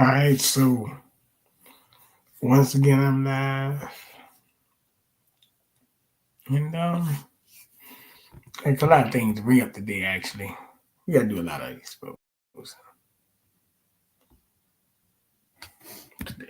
All right, so once again, I'm live, and there's a lot of things to bring up today. Actually, we got to do a lot of expos today.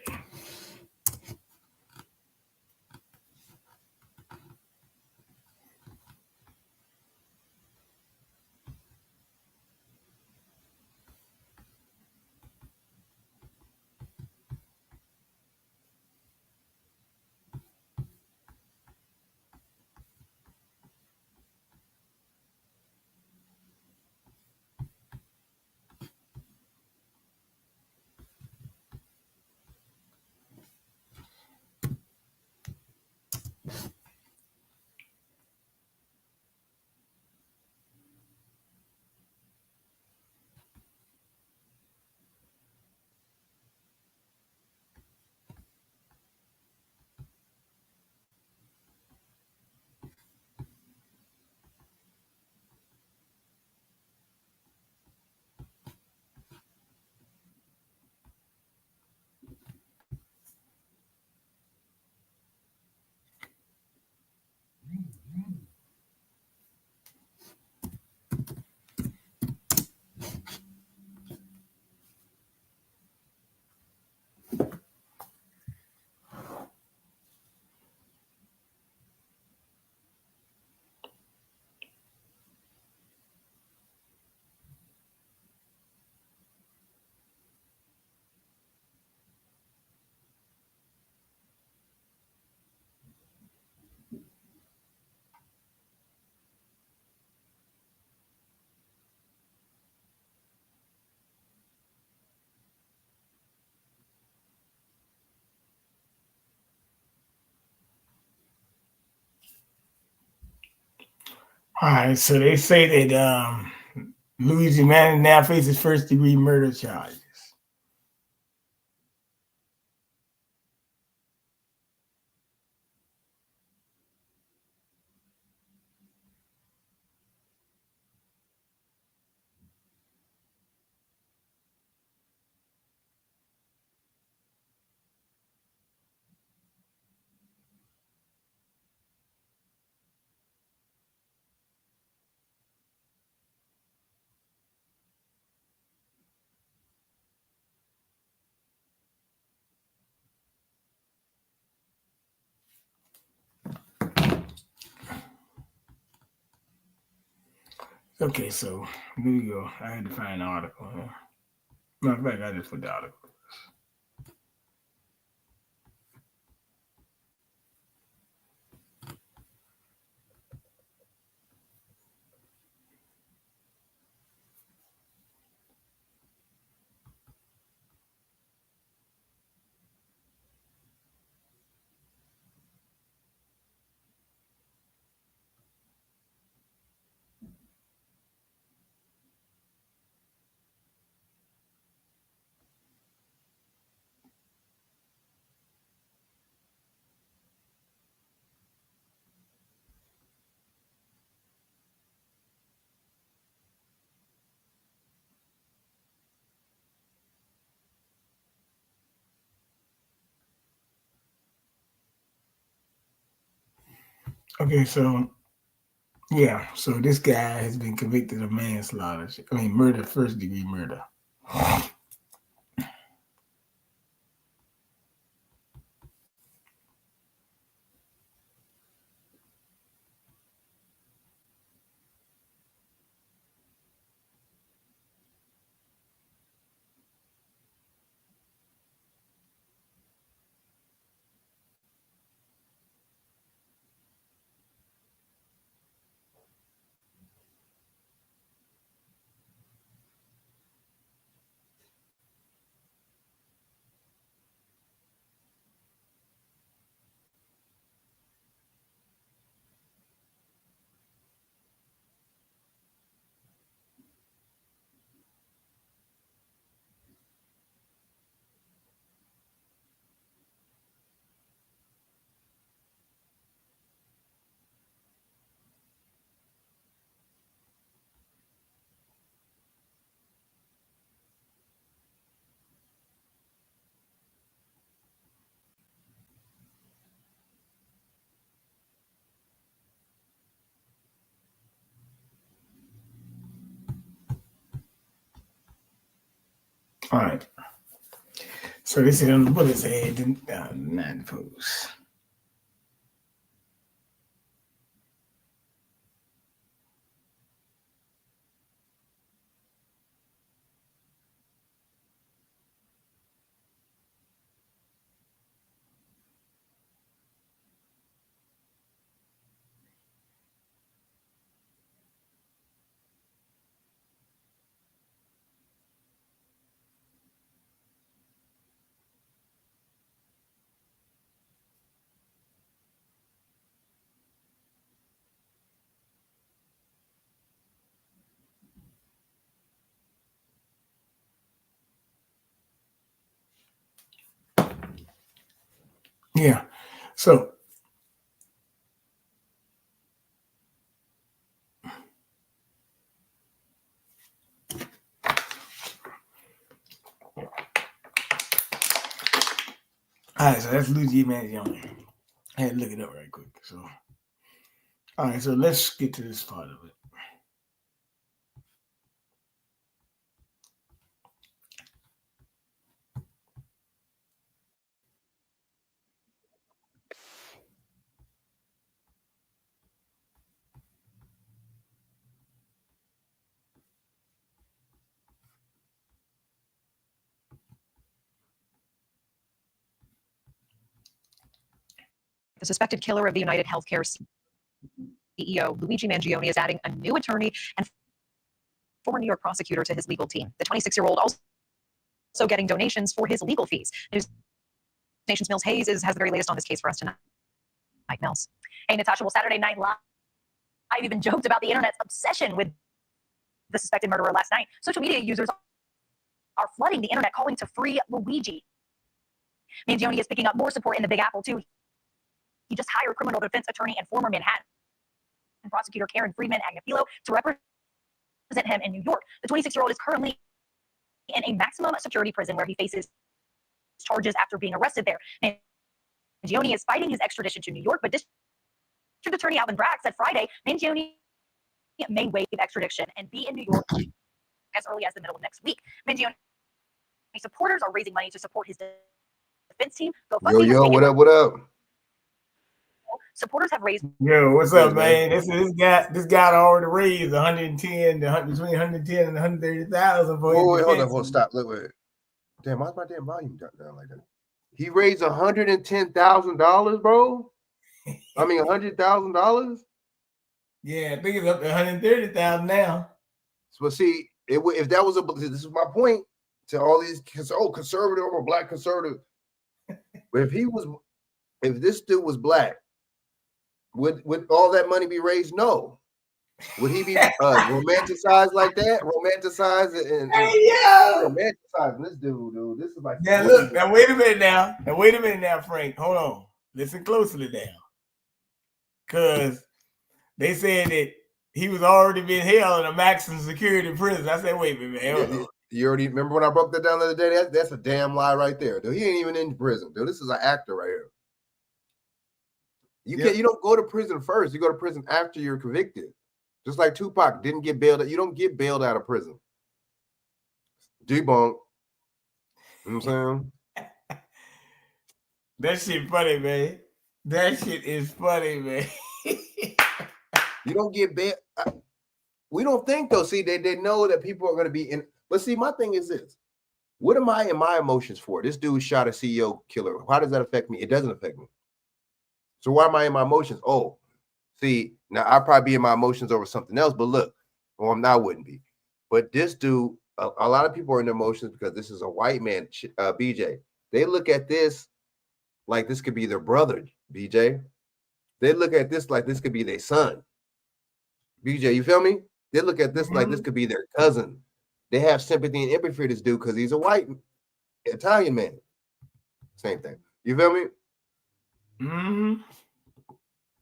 All right, so they say that Louisiana now faces first-degree murder charges. Okay, so here we go. I had to find an article. Huh? Matter of fact, I just put the article. Okay, so yeah, so this guy has been convicted of manslaughter. I mean, murder, first-degree murder. All right. So this is on the bullet said, not post. Yeah. So all right, so that's Luigi Mangione. I had to look it up right quick. So all right, so let's get to this part of it. The suspected killer of the United Healthcare CEO, Luigi Mangione, is adding a new attorney and former New York prosecutor to his legal team. The 26-year-old also getting donations for his legal fees. News Nation's Mills Hayes has the very latest on this case for us tonight. Mills. Hey, Natasha, well, Saturday Night Live even joked about the internet's obsession with the suspected murderer last night. Social media users are flooding the internet calling to free Luigi. Mangione is picking up more support in the Big Apple, too. He just hired criminal defense attorney and former Manhattan prosecutor Karen Friedman Agnafilo to represent him in New York. The 26-year-old is currently in a maximum security prison where he faces charges after being arrested there. Mangione is fighting his extradition to New York, but District Attorney Alvin Bragg said Friday Mangione may waive extradition and be in New York as early as the middle of next week. Mangione supporters are raising money to support his defense team. Yo, what up, what up? Supporters have raised. Yo, what's up, man? This guy already raised 110 between 110 and 130,000 for his wait, hold defense. on, stop. Wait. Damn, why's my damn volume down like that? He raised $110,000, bro. I mean, $100,000. Yeah, I think it's up to 130,000 now. So see, if that was this is my point to all these conservative or black conservative. But if this dude was black, would all that money be raised? No. Would he be romanticized like that? Romanticized and romanticizing this dude. This is like now wait a minute now, Frank. Hold on. Listen closely now. Because they said that he was already being held in a maximum security prison. I said, wait a minute, man. You already remember when I broke that down the other day? That's a damn lie right there, dude. He ain't even in prison, dude. This is an actor right here. You don't go to prison first. You go to prison after you're convicted. Just like Tupac didn't get bailed out. You don't get bailed out of prison. Debunk. You know what I'm saying? That shit funny, man. That shit is funny, man. You don't get bailed. We don't think, though. See, they know that people are going to be in. But see, my thing is this. What am I in my emotions for? This dude shot a CEO killer. How does that affect me? It doesn't affect me. So why am I in my emotions? Oh, see, now I'd probably be in my emotions over something else, but look, well, I wouldn't be. But this dude, a lot of people are in their emotions because this is a white man, BJ. They look at this like this could be their brother, BJ. They look at this like this could be their son. BJ, you feel me? They look at this like this could be their cousin. They have sympathy and empathy for this dude because he's a white Italian man. Same thing. You feel me? Mm-hmm.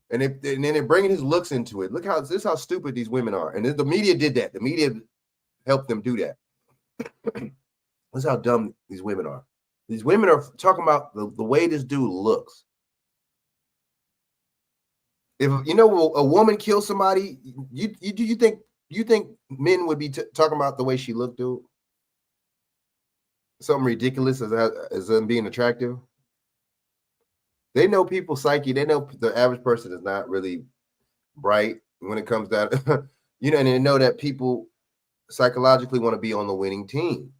And then they're bringing his looks into it. Look this is how stupid these women are. And the media did that. The media helped them do that. That's how dumb these women are. These women are talking about the way this dude looks. If a woman kills somebody, you think men would be talking about the way she looked, dude? something ridiculous as them being attractive. They know people's psyche. They know the average person is not really bright when it comes down, you know, and they know that people psychologically want to be on the winning team.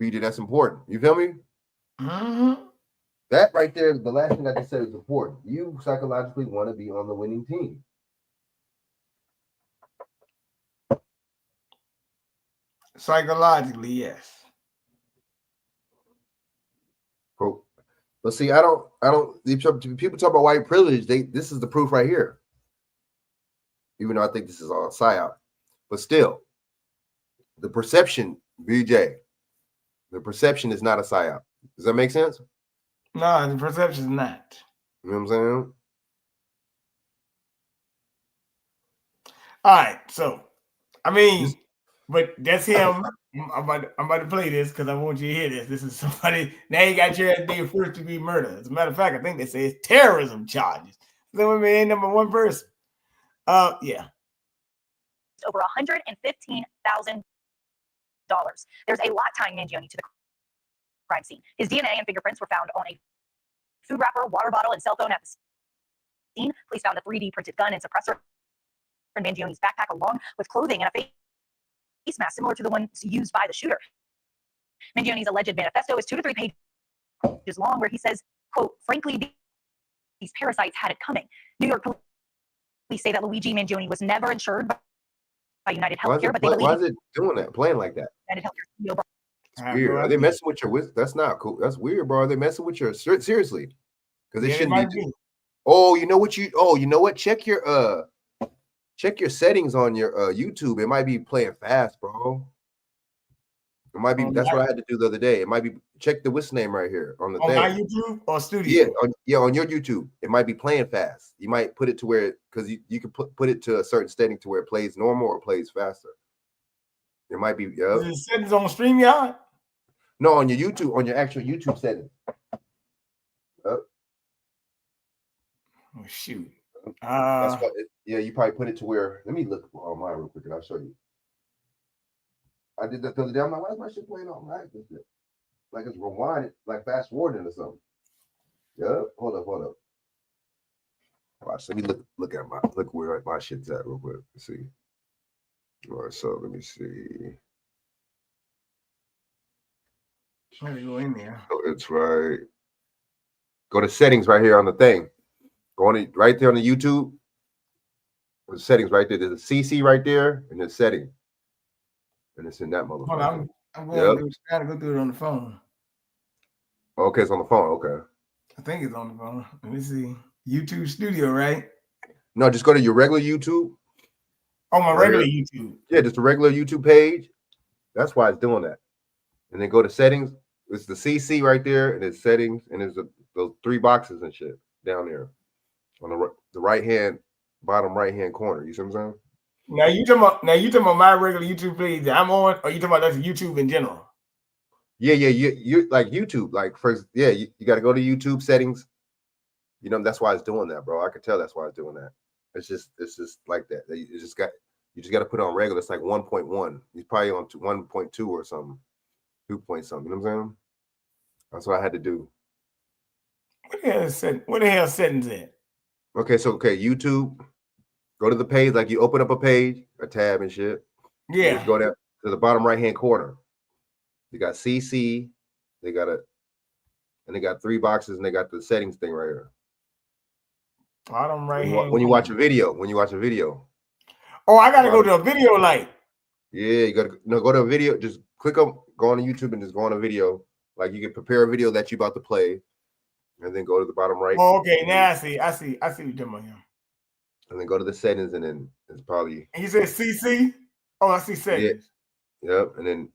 BJ, that's important. You feel me? Mm-hmm. That right there, the last thing I just said is important. You psychologically want to be on the winning team. Psychologically, yes. But see, I don't. People talk about white privilege. This is the proof right here. Even though I think this is all psyop, but still, the perception, BJ, the perception is not a psyop. Does that make sense? No, the perception is not. You know what I'm saying? All right, so I mean, but that's him. I'm about to play this because I want you to hear this. This is somebody now you got your ass being first degree murder. As a matter of fact, I think they say it's terrorism charges. So we ain't number one person. Yeah. Over $115,000. There's a lot tying Mangione to the crime scene. His DNA and fingerprints were found on a food wrapper, water bottle, and cell phone at the scene. Police found a 3D printed gun and suppressor in Mangione's backpack, along with clothing and a face mask similar to the ones used by the shooter. Mangione's alleged manifesto is 2 to 3 pages long, where he says, quote, frankly, these parasites had it coming. New York police say that Luigi Mangione was never insured by United Healthcare, but they believe why is it doing that, playing like that? United Healthcare. It's weird. Are they messing with your? That's not cool. That's weird, bro. Are they messing with your? Seriously, because they shouldn't be. Oh, you know what you? Oh, you know what? Check your settings on your YouTube. It might be playing fast, bro. It might be. That's what I had to do the other day. It might be. Check the what's name right here on the thing. On my YouTube or studio? Yeah, on your YouTube. It might be playing fast. You might put it to where because you can put it to a certain setting to where it plays normal or plays faster. It might be. Yeah. Is it settings on StreamYard? No, on your YouTube, on your actual YouTube setting. Oh shoot. That's what you probably put it to where. Let me look on mine real quick and I'll show you. I did that the other day. I'm like, why is my shit playing all night? Like it's rewinding, like fast forwarding or something. Yeah, hold up. Watch, let me look where my shit's at real quick. Let's see. All right, so let me see. Let me go in there. Oh, it's right. Go to settings right here on the thing. Go on right there on the YouTube. The settings right there. There's a CC right there, and there's setting, and it's in that motherfucker. Hold on, I'm going to go through it on the phone. Okay, it's on the phone. Okay. I think it's on the phone. Let me see. YouTube Studio, right? No, just go to your regular YouTube. Oh, my regular YouTube. Yeah, just a regular YouTube page. That's why it's doing that. And then go to settings. It's the CC right there, and it's settings, and there's those 3 boxes and shit down there on the right hand, bottom right hand corner. You see what I'm saying? Now you talking about my regular YouTube page that I'm on, or you talking about that's YouTube in general? Yeah, you like YouTube. Like first, yeah, you got to go to YouTube settings. You know, that's why it's doing that, bro. I could tell that's why it's doing that. It's just like that. You just got to put it on regular. It's like 1.1. He's probably on 1.2 or something, 2 point something. You know what I'm saying? That's what I had to do. What the hell settings at? Okay, so YouTube. Go to the page, like you open up a page, a tab and shit. Yeah. You go down to the bottom right hand corner. You got CC. They got and they got 3 boxes, and they got the settings thing right here. Bottom right hand. When you watch a video. Oh, I gotta go to a video light. Yeah, you gotta go to a video. Just go on YouTube and just go on a video. Like you can prepare a video that you about to play, and then go to the bottom right. Oh, okay. Now I see what you're talking about here. And then go to the settings, and then it's probably. And you said CC? Oh, I see settings. Yeah. Yep. And then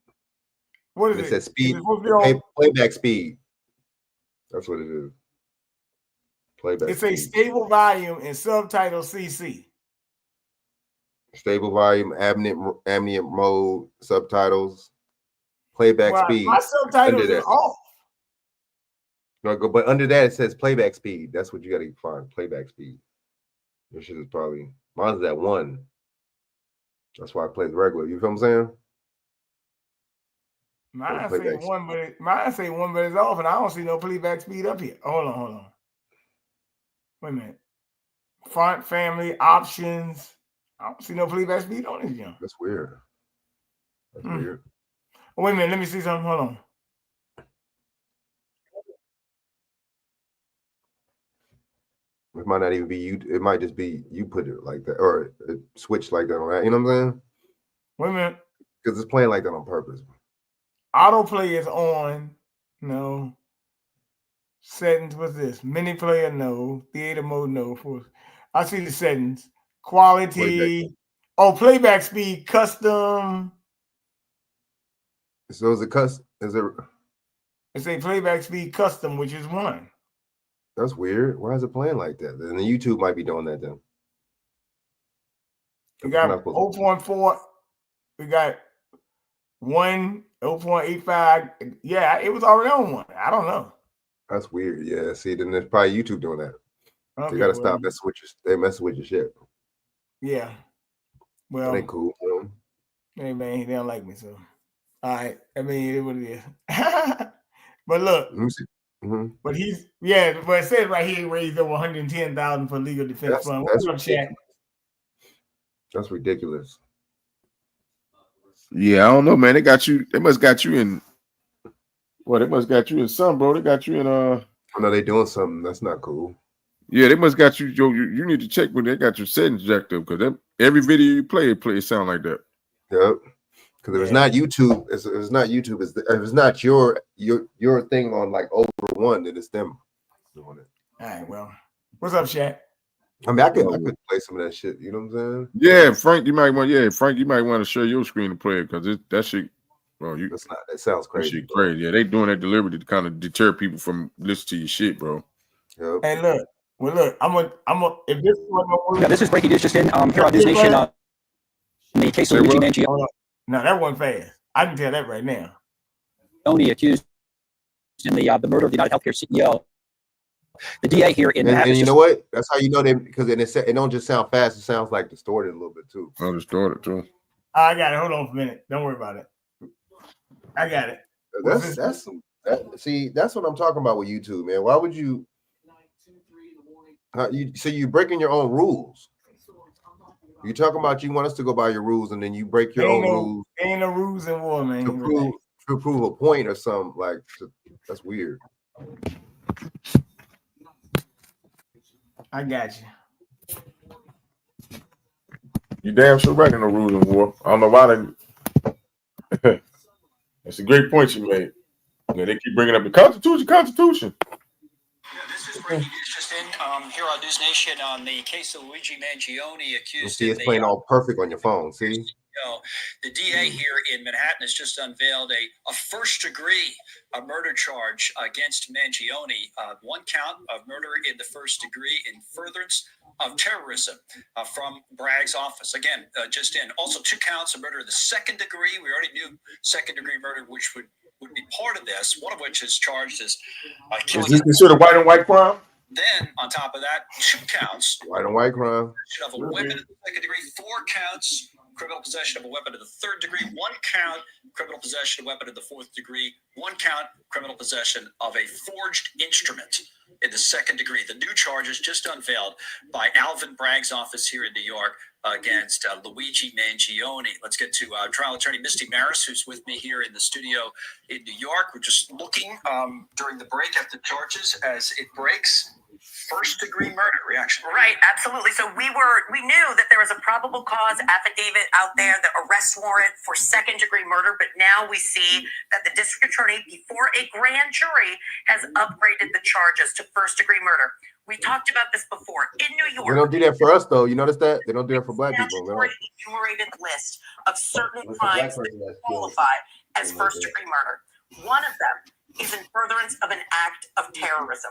what is it? It says speed. Playback speed. That's what it is. Playback. It's a stable volume and subtitle CC. Stable volume, ambient mode, subtitles, playback speed. My subtitles are off. No, but under that it says playback speed. That's what you got to find. Playback speed. Your shit is probably mine's at 1. That's why I play the regular. You feel what I'm saying? Mine say Playback. one, but it's off, and I don't see no playback speed up here. Hold on. Wait a minute. Font family options. I don't see no playback speed on this young. That's weird. That's weird. Wait a minute. Let me see something. Hold on. It might not even be you. It might just be you put it like that, or it switched like that on that. You know what I'm saying? Wait a minute. Because it's playing like that on purpose. Autoplay is on. No. Settings. What's this? Mini player, no. Theater mode, no. I see the settings. Quality. Playback speed, custom. So is it custom? Is it? It's a playback speed custom, which is 1. That's weird. Why is it playing like that? Then the YouTube might be doing that then. We got 0.4. We got 1, 0.85. Yeah, it was already on 1. I don't know. That's weird. Yeah. See, then there's probably YouTube doing that. Okay, you gotta stop messing with your. They messing with your shit. Yeah. Well, that ain't cool. You know? Hey man, they don't like me, so all right. I mean, it is what it is. But look, Let me see. But but it says right here he raised over $110,000 for legal defense fund. What's up, Chak? That's ridiculous. Yeah, I don't know, man. They must got you in. Well, they must got you in some, bro. They got you in. I know they doing something that's not cool. Yeah, they must got you. You need to check when they got your settings jacked up because every video you play sound like that. Yep. Because if it's not YouTube, if it's not YouTube, if it's not your thing on like over 1, then it's them doing it. All right. Well, what's up, Chak? I mean, I could play some of that shit. You know what I'm saying? Yeah, Frank, you might want to share your screen to play it because that shit. Well, that sounds crazy. That shit crazy. Yeah, they doing that deliberately to kind of deter people from listening to your shit, bro. Yep. Hey, look. Well, look. I'm a. If this one, this is breaking news just in here on News Nation. The case of Luigi Mangione. No, that wasn't fast. I can tell that right now. Only accused in the murder of the United Healthcare CEO. The DA here in and you know what? That's how you know them, because it don't just sound fast; it sounds like distorted a little bit too. Oh, distorted too. I got it. Hold on for a minute. Don't worry about it. I got it. That's what I'm talking about with YouTube, man. Why would you? You're breaking your own rules. You talking about you want us to go by your rules, and then you break your own rules. Ain't no rules in war, man. To prove a point or something like that's weird. I got you. You damn sure breaking no rules in war. I don't know why they. That's a great point you made. Yeah, they keep bringing up the Constitution. This is breaking news just in here on News Nation on the case of Luigi Mangione accused. See, it's playing all perfect on your phone. See, the DA here in Manhattan has just unveiled a first-degree murder charge against Mangione. 1 count of murder in the first degree in furtherance of terrorism from Bragg's office. Again, just in. Also 2 counts of murder in the second degree. We already knew second-degree murder, which would be part of this, one of which is charged as killing. Is this considered white and white crime? Then, on top of that, 2 counts. White and white crime. Of a weapon in the second degree, 4 counts. Criminal possession of a weapon in the third degree, 1 count. Criminal possession of a weapon in the fourth degree, 1 count. Criminal possession of a forged instrument in the second degree. The new charges just unveiled by Alvin Bragg's office here in New York against Luigi Mangione. Let's get to trial attorney Misty Maris, who's with me here in the studio in New York. We're just looking during the break at the charges as it breaks. First degree murder reaction. Right, absolutely. So we knew that there was a probable cause affidavit out there, the arrest warrant for second degree murder, but now we see that the district attorney before a grand jury has upgraded the charges to first degree murder. We talked about this before in New York. They don't do that for us though. You notice that? They don't do that for black people. Enumerated list of certain crimes that qualify as first degree murder. One of them is in furtherance of an act of terrorism.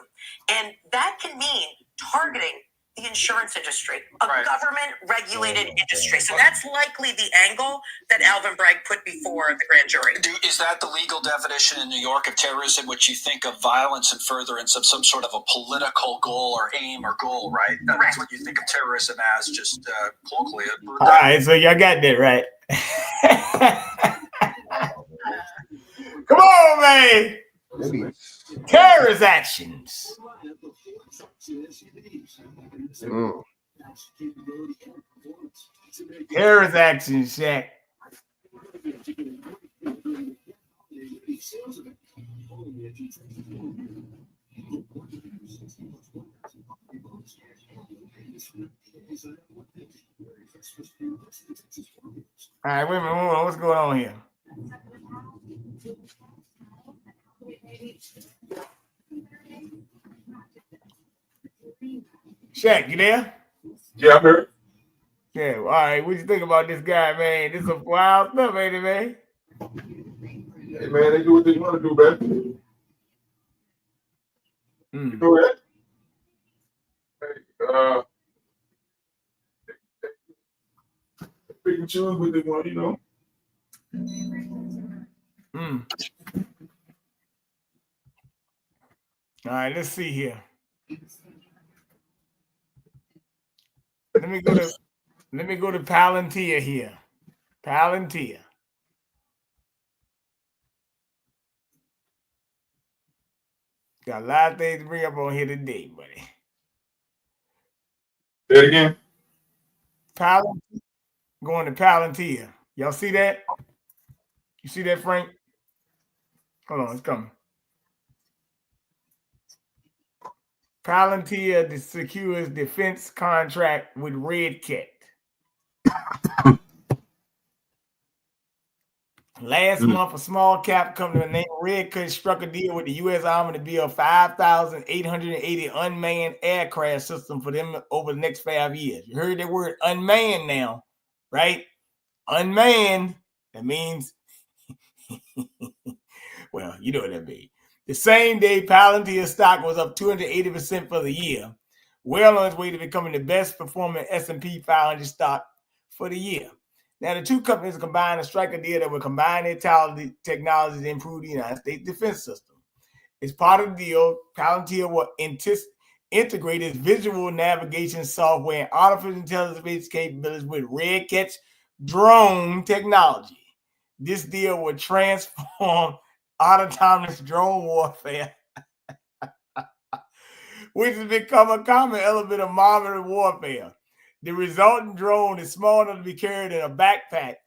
And that can mean targeting the insurance industry, a government-regulated industry. So that's likely the angle that Alvin Bragg put before the grand jury. Is that the legal definition in New York of terrorism, which you think of violence and furtherance of some sort of a political goal or aim or goal, right? That's what you think of terrorism as, just colloquially. All right, so y'all got that right. Come on, man. Maybe. Terrorist actions. Terrorist actions, Shaq. All right, wait a minute. Hold on. What's going on here? Shaq, you there? Yeah, I heard. Yeah. All right. What you think about this guy, man? This is some wild stuff, ain't it, man? Hey, man, they do what they want to do, man. You know that? Hey, pick and choose what they want, you know. All right, let's see here. Let me go to Palantir here. Palantir. Got a lot of things to bring up on here today, buddy. Say it again. Palantir. Going to Palantir. Y'all see that? You see that, Frank? Hold on, it's coming. Palantir secures defense contract with Red Cat. Last month, a small cap company named Red Cat struck a deal with the U.S. Army to build 5,880 unmanned aircraft system for them over the next 5 years. You heard that word unmanned now, right? Unmanned. That means, well, you know what that means. The same day, Palantir stock was up 280% for the year, well on its way to becoming the best performing S&P 500 stock for the year. Now, the two companies combined to strike a deal that will combine their technologies to improve the United States defense system. As part of the deal, Palantir will integrate its visual navigation software and artificial intelligence capabilities with Red Cat's drone technology. This deal will transform autonomous drone warfare, which has become a common element of modern warfare. The resulting drone is small enough to be carried in a backpack,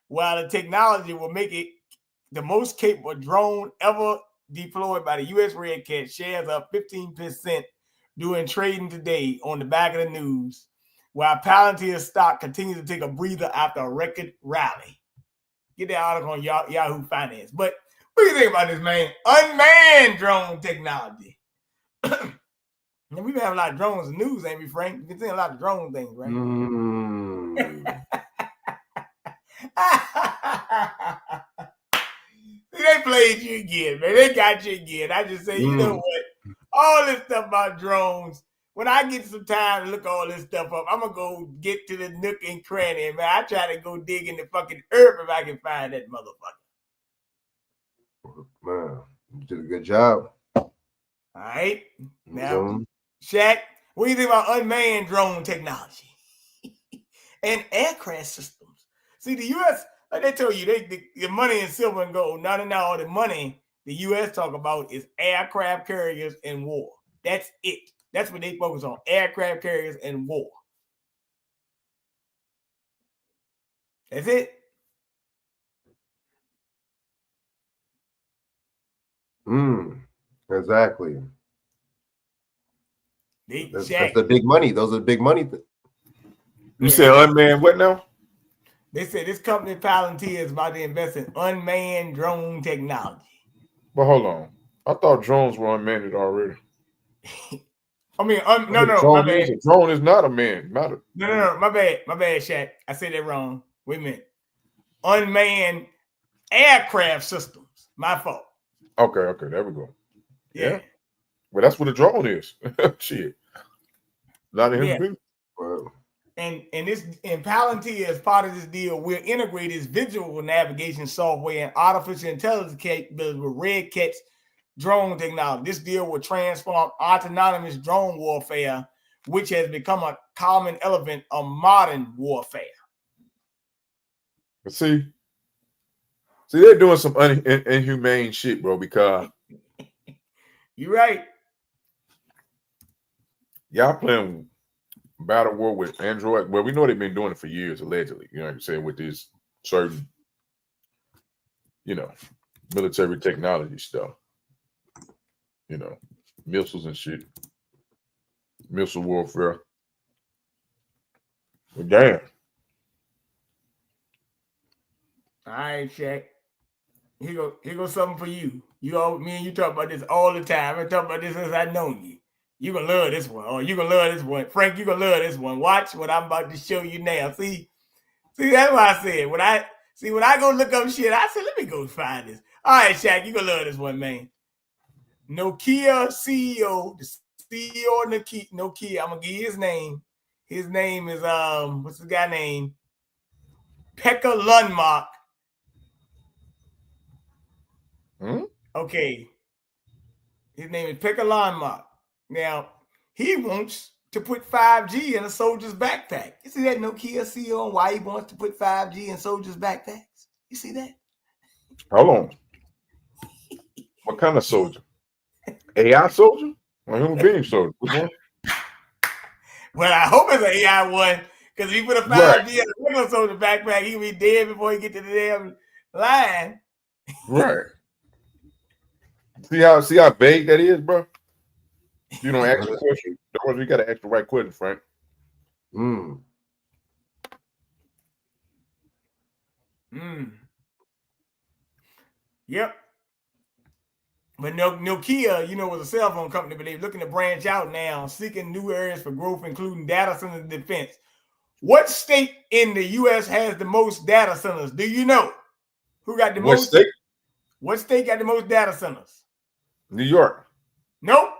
while the technology will make it the most capable drone ever deployed by the U.S. Red Cat. Shares up 15% during trading today on the back of the news, while Palantir stock continues to take a breather after a record rally. Get that article on Yahoo Finance. But what do you think about this, man? Unmanned drone technology. And we've had a lot of drones in the news, ain't we, Frank? We've been seeing a lot of drone things, right? See, they played you again, man. They got you again. I just say, you know what? All this stuff about drones, when I get some time to look all this stuff up, I'm going to go get to the nook and cranny, man. I try to go dig in the fucking earth if I can find that motherfucker. Man, you did a good job. All right. Now, Shaq, what do you think about unmanned drone technology and aircraft systems? See, the U.S., like they tell you, the money in silver and gold. None of all the money the U.S. talk about is aircraft carriers and war. That's it. That's what they focus on, aircraft carriers and war. That's it. Exactly. That's Shaq, the big money. Those are the big money. You said unmanned what now? They said this company Palantir is about to invest in unmanned drone technology. But hold on. I thought drones were unmanned already. I mean, no, my bad. A drone is not a man. No, my bad, Shaq. I said that wrong. Wait a minute. Unmanned aircraft systems. My fault. Okay, there we go. Yeah. Well, that's what a drone is. Shit. Not a human being. And Palantir, as part of this deal, will integrate its visual navigation software and artificial intelligence capabilities with Red Cat's drone technology. This deal will transform autonomous drone warfare, which has become a common element of modern warfare. But see, See, they're doing some inhumane shit, bro, because You're right. y'all playing battle war with Android. Well, we know they've been doing it for years, allegedly. You know what I'm saying? With this certain, military technology stuff. Missiles and shit. Missile warfare. But damn. All right, Chak. Here goes something for you. Me and you talk about this all the time. I talk about this since I known you. You gonna love this one. Oh, you gonna love this one. Frank, you gonna love this one. Watch what I'm about to show you now. See, that's what I said. When I go look up shit, I said, let me go find this. All right, Chak, you gonna love this one, man. Nokia CEO, the CEO of Nokia, I'm gonna give you his name. His name is what's the guy name? Pekka Lundmark. Okay. His name is Pekka Lundmark. Now, he wants to put 5G in a soldier's backpack. You see that Nokia CEO and why he wants to put 5G in soldiers' backpacks? You see that? Hold on. What kind of soldier? AI soldier? Or human being soldier? Which one? Well, I hope it's an AI one, because if you put a 5G in a regular soldier backpack, he'll be dead before he get to the damn line. Right. See how vague that is, bro? You don't ask the question. You got to ask the right question, Frank. Yep. But Nokia, was a cell phone company, but they're looking to branch out now, seeking new areas for growth, including data center defense. What state in the U.S. has the most data centers? Do you know? Who got the most? State? What state got the most data centers? New York. Nope.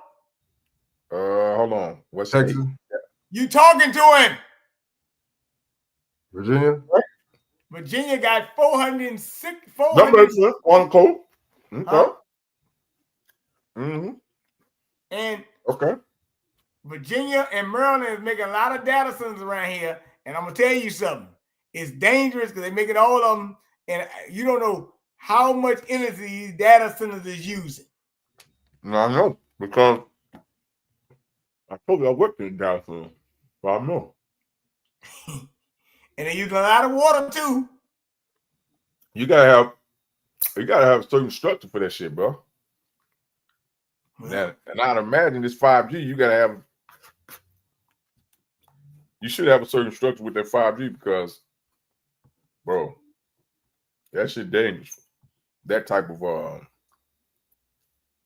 Hold on. What's Texas? state? You talking to him? Virginia? Virginia got 406. On code. Okay. Huh? Mm-hmm. And okay. Virginia and Maryland is making a lot of data centers around here. And I'm going to tell you something. It's dangerous because they're making all of them. And you don't know how much energy these data centers is using. No, I know. Because I told you I worked in data center. So I know. And they use a lot of water too. You gotta have a certain structure for that shit, bro. Now, and I'd imagine this 5G, you should have a certain structure with that 5G because, bro, that shit dangerous. That type of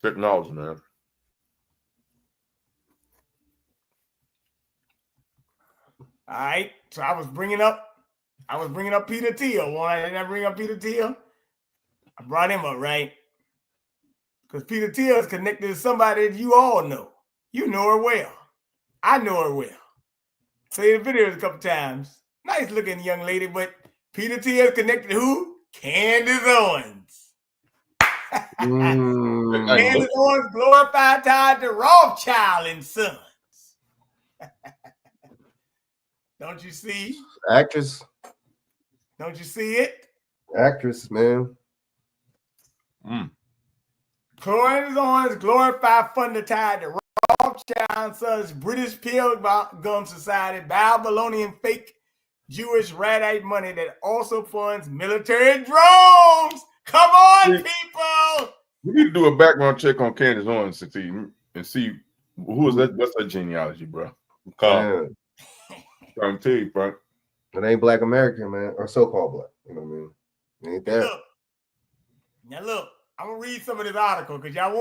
technology, man. All right. So I was bringing up Peter Thiel. Why didn't I bring up Peter Thiel? I brought him up, right? Because Peter Thiel is connected to somebody that you all know. You know her well. I know her well. Played the videos a couple times. Nice looking young lady, but Peter Thiel is connected to who? Candace Owens. Candace Owens glorified tied to Rothschild and Sons. Don't you see? Actress. Don't you see it? Actress, man. Candace Owens glorified funder tied to Rothschild and Sons, British Pilgrim Society, Babylonian fake Jewish Radite money that also funds military drones. Come on, people. We need to do a background check on Candace Owens and see who is that. What's her genealogy, bro? I'm trying to tell you, bro. It ain't Black American, man, or so-called Black. You know what I mean? It ain't that. Now look, I'm gonna read some of this article because y'all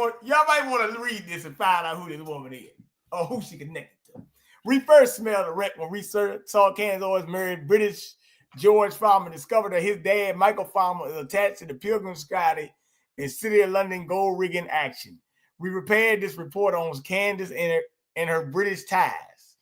might want to read this and find out who this woman is or who she connected to. We first smelled a wreck when research saw Candace Owens married British George Farmer, discovered that his dad, Michael Farmer, is attached to the Pilgrim Society in City of London gold rigging action. We prepared this report on Candace and her British ties.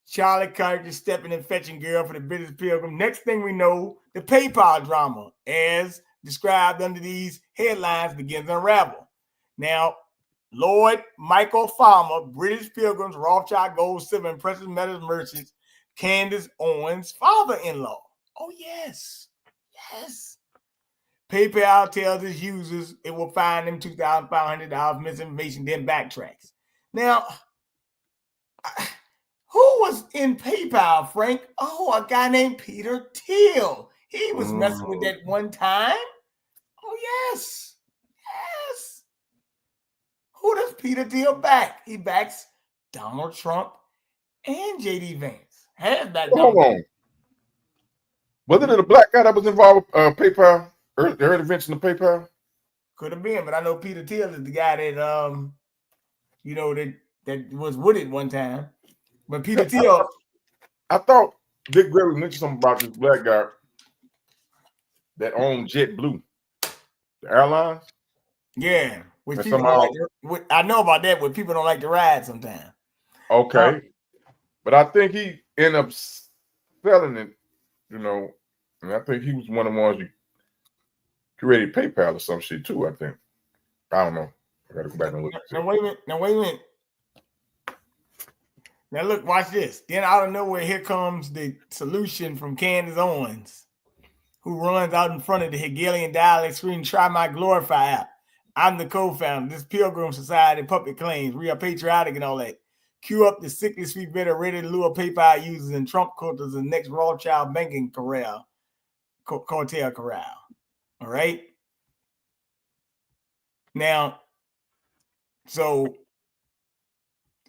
Charlie Kirk is stepping and fetching girl for the British Pilgrim. Next thing we know, the PayPal drama, as described under these headlines, begins to unravel. Now, Lord Michael Farmer, British Pilgrims, Rothschild Gold, Silver, and Precious Metals Merchants, Candace Owens' father-in-law. Oh, yes. Yes. PayPal tells its users it will fine them $2,500 misinformation, then backtracks. Now, who was in PayPal, Frank? Oh, a guy named Peter Thiel. He was messing with that one time. Oh, yes. Yes. Who does Peter Thiel back? He backs Donald Trump and J.D. Vance. Has that Hold on. Wasn't it a black guy that was involved with PayPal? The early invention of PayPal? Could have been, but I know Peter Thiel is the guy that that was with it one time. But Peter Thiel, I thought Dick Gregory mentioned something about this black guy that owned JetBlue, the airlines. yeah, which And people somehow- don't like I know about that, but people don't like to ride sometimes. Okay, but I think he ended up selling it, and I think he was one of the ones who created PayPal or some shit too. I think. I don't know. I gotta go back and look. Now wait a minute. Now look, watch this. Then out of nowhere, here comes the solution from Candace Owens, who runs out in front of the Hegelian dialect screen, try my Glorify app. I'm the co-founder. This Pilgrim Society puppet claims we are patriotic and all that. Cue up the sickly sweet bitter ready to lure PayPal users and Trump cultures the next Rothschild banking cartel corral. All right. Now, so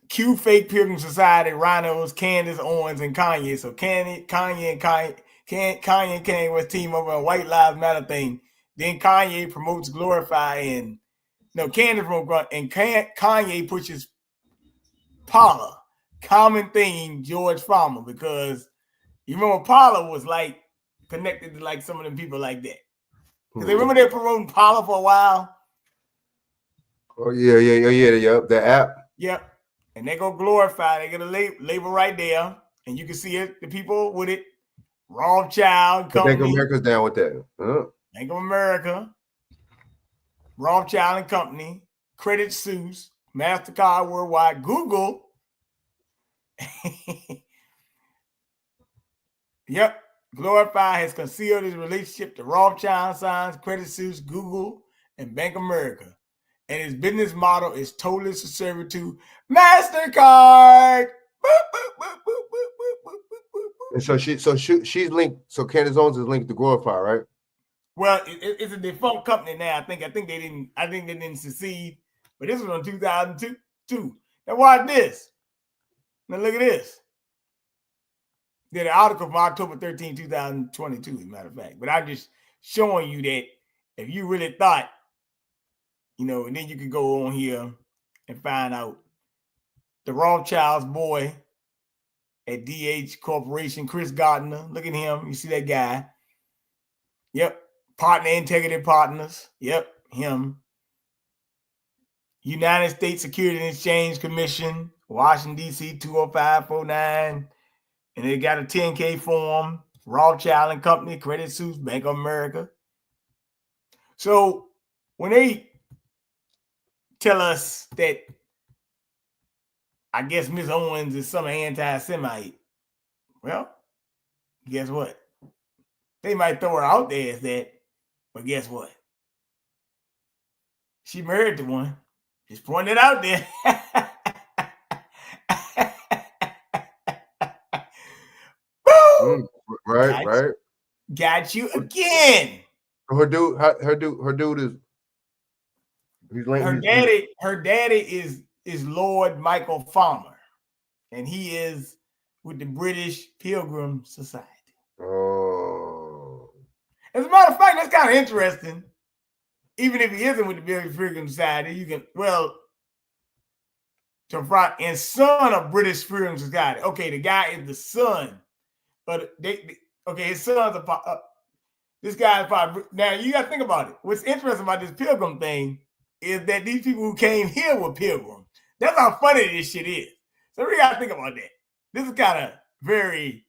Q fake Pilgrim Society, Rhinos, Candace Owens, and Kanye. So Kanye and Kanye West team over a White Lives Matter thing. Then Kanye promotes Glorify and Candace promotes and Kanye pushes Paula, common theme George Farmer, because you remember Paula was like connected to like some of them people like that. Because they remember they promoting Paula for a while. Oh yeah. The app. Yep. And they go Glorify. They get a label right there, and you can see it. The people with it, Rothschild Company. Bank of America's down with that. Bank of America, Rothschild and Company, Credit Suisse, MasterCard Worldwide, Google. Yep. Glorify has concealed his relationship to Rothschild Signs, Credit Suisse, Google, and Bank of America. And his business model is totally subservient to MasterCard. And so she's linked. So Candace Owens is linked to Glorify, right? Well, it's a defunct company now. I think they didn't succeed. But this was on 2002. Now watch this. Now look at this. Did an article from October 13, 2022, as a matter of fact. But I'm just showing you that if you really thought, and then you could go on here and find out the Rothschild's boy at DH Corporation, Chris Gardner. Look at him. You see that guy. Yep. Partner Integrity Partners. Yep. Him. United States Security and Exchange Commission, Washington, D.C. 20549. And they got a 10K form. Rothschild and Company, Credit Suisse, Bank of America. So when they tell us that, I guess Ms. Owens is some anti-Semite, well, guess what? They might throw her out there as that, but guess what? She married to one. Just pointing it out there. Boom! Right. Got you again. Her dude is. Her daddy is Lord Michael Farmer, and he is with the British Pilgrim Society. Oh. As a matter of fact, that's kind of interesting. Even if he isn't with the British Pilgrim Society, you can and son of British Pilgrim Society. Okay, the guy is the son, but his son's this guy is probably. Now you got to think about it. What's interesting about this Pilgrim thing is that these people who came here were pilgrims. That's how funny this shit is. So we got to think about that. This is kind of very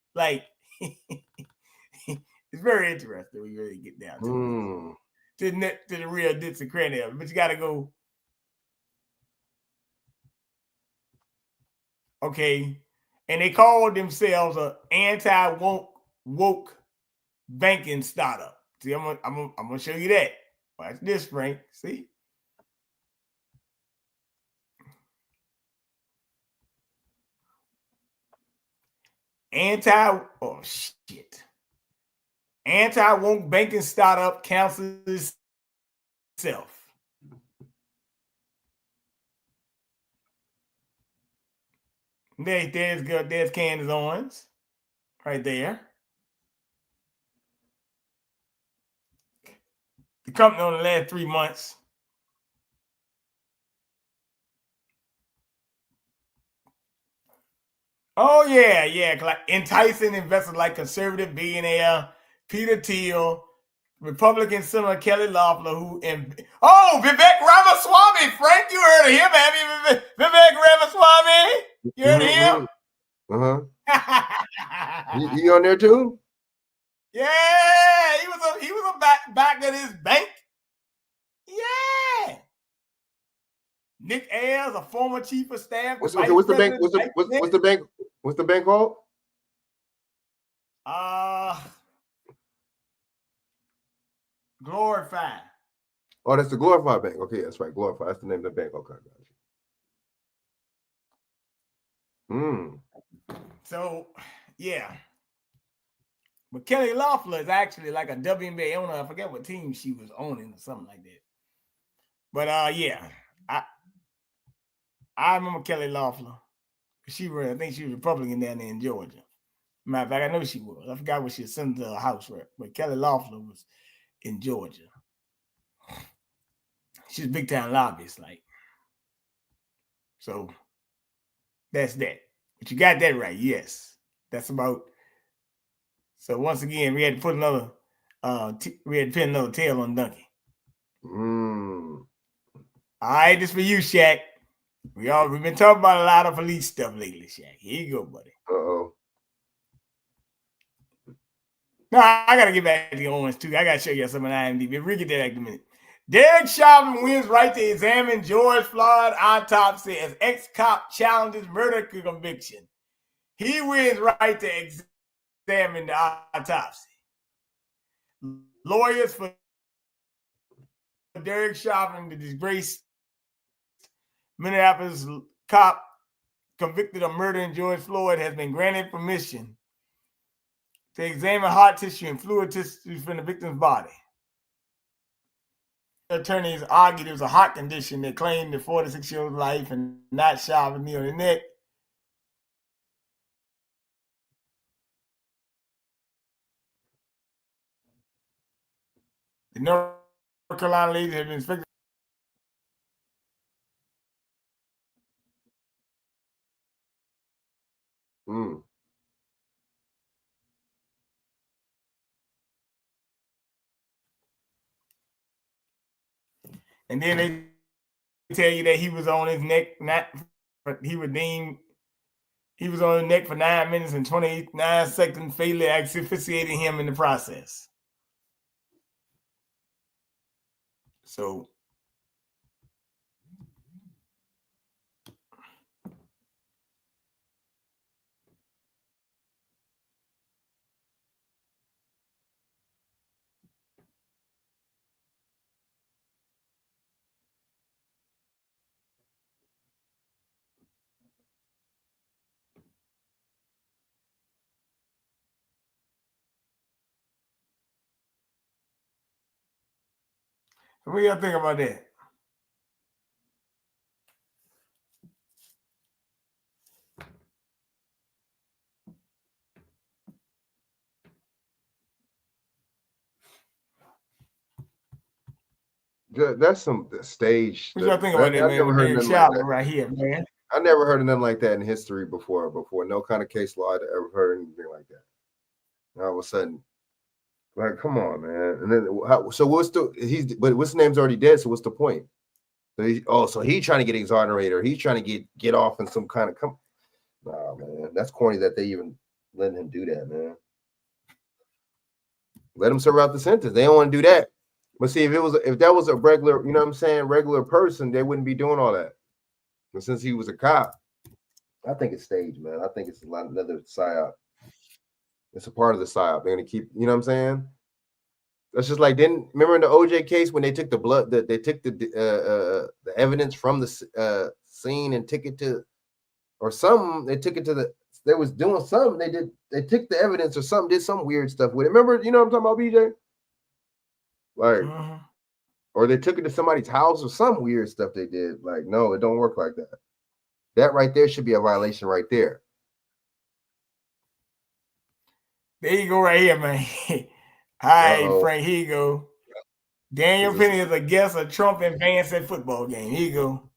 it's very interesting when you really get down to it. To the real dits and cranny of it. But you got to go. Okay. And they called themselves an anti-woke banking startup. See, I'm gonna show you that. Watch this, Frank. See. Oh shit. Anti-woke banking startup cancels itself. There's Candace Owens right there. The company on the last 3 months. Oh, yeah. Like enticing investors like conservative billionaire Peter Thiel, Republican Senator Kelly Loeffler, Vivek Ramaswamy. Frank, you heard of him, have you? Vivek Ramaswamy? You heard of him? He on there too? Yeah, he was a back at his bank. Yeah. Nick Ayers, a former chief of staff. What's the bank? What's the bank called? Glorify. Oh, that's the Glorify Bank. Okay, that's right. Glorify. That's the name of the bank. Okay. So, yeah. But Kelly Loeffler is actually like a WNBA owner. I forget what team she was owning or something like that. But yeah, I remember Kelly Loeffler. I think she was Republican down there in Georgia. Matter of fact, I know she was. I forgot what she was sent to the House rep, but Kelly Loeffler was in Georgia. She's a big time lobbyist, like. So that's that. But you got that right, yes. That's about. So once again, we had to put another. We had to pin another tail on Donkey. All right, this for you, Shaq. We've been talking about a lot of police stuff lately, Shaq. Here you go, buddy. No, I gotta get back to the Owens too. I gotta show you something on IMDb. We'll get that back in a minute. Derek Chauvin wins right to examine George Floyd autopsy as ex-cop challenges murder conviction. He wins right to examine the autopsy. Lawyers for Derek Chauvin, the disgraced Minneapolis cop convicted of murdering George Floyd, has been granted permission to examine heart tissue and fluid tissue from the victim's body. Attorneys argued it was a heart condition that claimed the 46-year-old's life and not Chauvin knee on the neck. The North Carolina lady had been inspected. And then they tell you that he was on his neck, he was on his neck for 9 minutes and 29 seconds, fatally asphyxiating him in the process. So what do y'all think about that? That's some stage. What y'all think about that, man? Never heard nothing like that. Right here, man. I never heard of nothing like that in history before. No kind of case law I'd ever heard anything like that. And all of a sudden, like, come on, man. And then so what's but what's the name's already dead, so what's the point? So he's trying to get exonerated, or he's trying to get off in some kind of nah, man. That's corny that they even letting him do that, man. Let him serve out the sentence. They don't want to do that. But see, if that was a regular, you know what I'm saying, regular person, they wouldn't be doing all that. But since he was a cop, I think it's staged, man. I think it's another psyop. It's a part of the psyop. They're gonna keep, you know what I'm saying? That's just like remember in the OJ case when they took the blood, they took the evidence from the scene and took it to, or something. They took it to they was doing something. They took the evidence or something, did some weird stuff with it. Remember, you know what I'm talking about, BJ? Like, or they took it to somebody's house or some weird stuff they did. Like, no, it don't work like that. That right there should be a violation right there. There you go, right here, man. All right, Frank, here you go. Daniel Penny is a guest of Trump and Vance at football game. Here you go.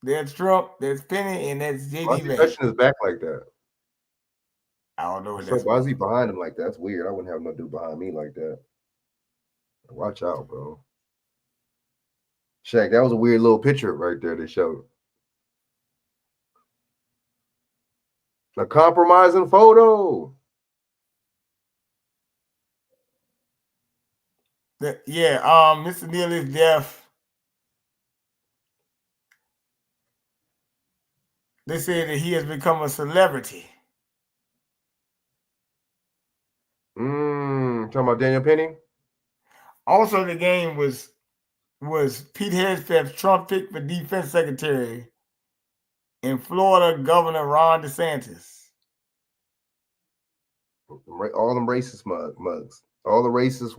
There's Trump, there's Penny, and that's JD Vance. Why is he touching his back like that? I don't know. So why is he behind him like that? That's weird. I wouldn't have no dude behind me like that. Watch out, bro. Shaq, that was a weird little picture right there they showed. A compromising photo. Yeah, Mr. Neal is deaf. They say that he has become a celebrity. Talking about Daniel Penny? Also, the game was Pete Hegseth's Trump pick for defense secretary and Florida Governor Ron DeSantis. All them racist mugs. All the racists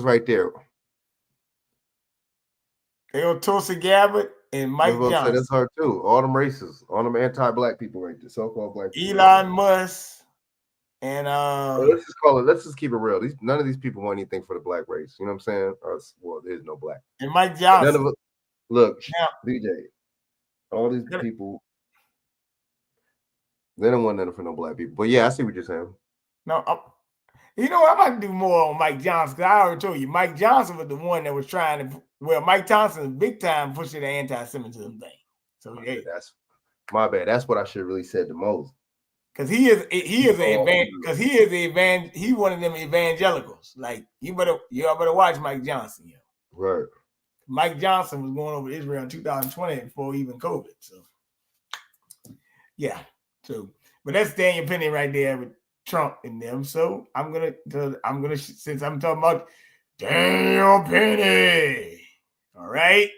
right there. They go Tulsi Gabbard and Mike Johnson. That's hard too. All them racists, all them anti-black people right there, so-called black people. Elon Musk and let's just keep it real. None of these people want anything for the black race. You know what I'm saying? Well, there's no black. And Mike Johnson. None of it. Look, DJ, all these people, they don't want nothing for no black people. But yeah, I see what you're saying. No, you know, I might do more on Mike Johnson, because I already told you, Mike Johnson was the one that was trying to, Mike Johnson is big time pushing the anti-Semitism thing. So yeah, that's my bad. That's what I should have really said the most. Because he is one of them evangelicals. Like y'all better watch Mike Johnson. Yeah. Right. Mike Johnson was going over to Israel in 2020 before even COVID. So yeah. So, but that's Daniel Penny right there with Trump in them. So I'm gonna since I'm talking about Daniel Penny. All right,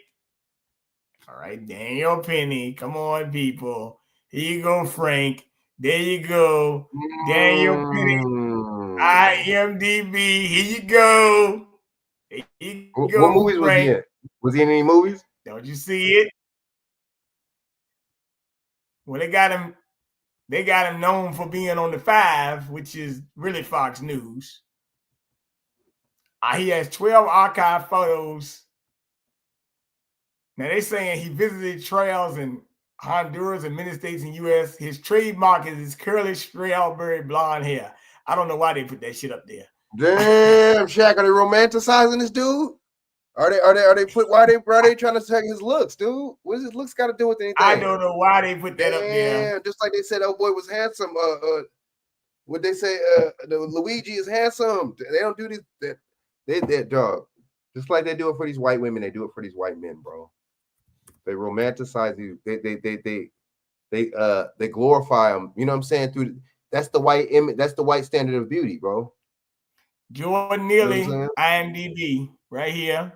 Daniel Penny. Come on, people. Here you go, Frank. There you go, Daniel Penny. IMDb. Here you go. What movies was he in? Was he in any movies? Don't you see it? Well, they got him known for being on the 5, which is really Fox News. He has 12 archive photos. Now they're saying he visited trails in Honduras and many states in the U.S. His trademark is his curly strawberry blonde hair. I don't know why they put that shit up there. Damn, Shaq, are they romanticizing this dude? Why are they trying to check his looks, dude? What does his looks got to do with anything? I don't know why they put that up there. Just like they said, oh boy was handsome. What they say? The Luigi is handsome. They don't do this. They dog. Just like they do it for these white women, they do it for these white men, bro. They romanticize you. They glorify them. You know what I'm saying? That's the white image. That's the white standard of beauty, bro. Jordan Neely, IMDb, right here.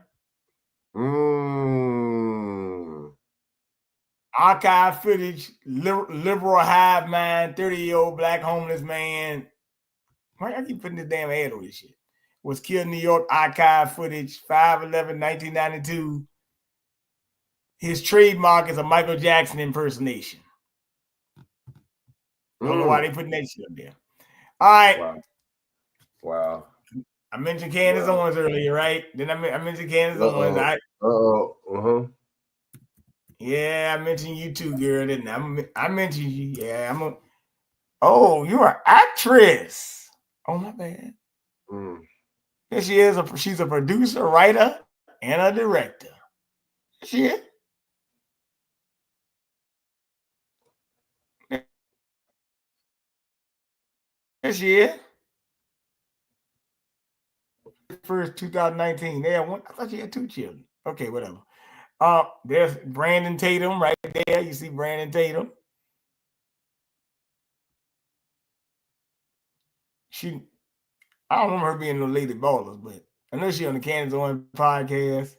Archive footage, liberal hive mind, 30-year-old black homeless man. Why I keep putting this damn ad on this shit? Was killed in New York. Archive footage, 5/11/1992. His trademark is a Michael Jackson impersonation. I don't know why they putting that shit up there. All right. Wow. I mentioned Candace Owens earlier, right? Then I mentioned Candace Owens. Yeah, I mentioned you too, girl. Didn't I mentioned you. Yeah, you're an actress. Oh, my bad. There she is. She's a producer, writer, and a director. She is. There she is. First 2019. I thought she had 2 children. Okay, whatever. There's Brandon Tatum right there. You see Brandon Tatum. I don't remember her being no Lady Ballers, but I know she on the Kansas On podcast.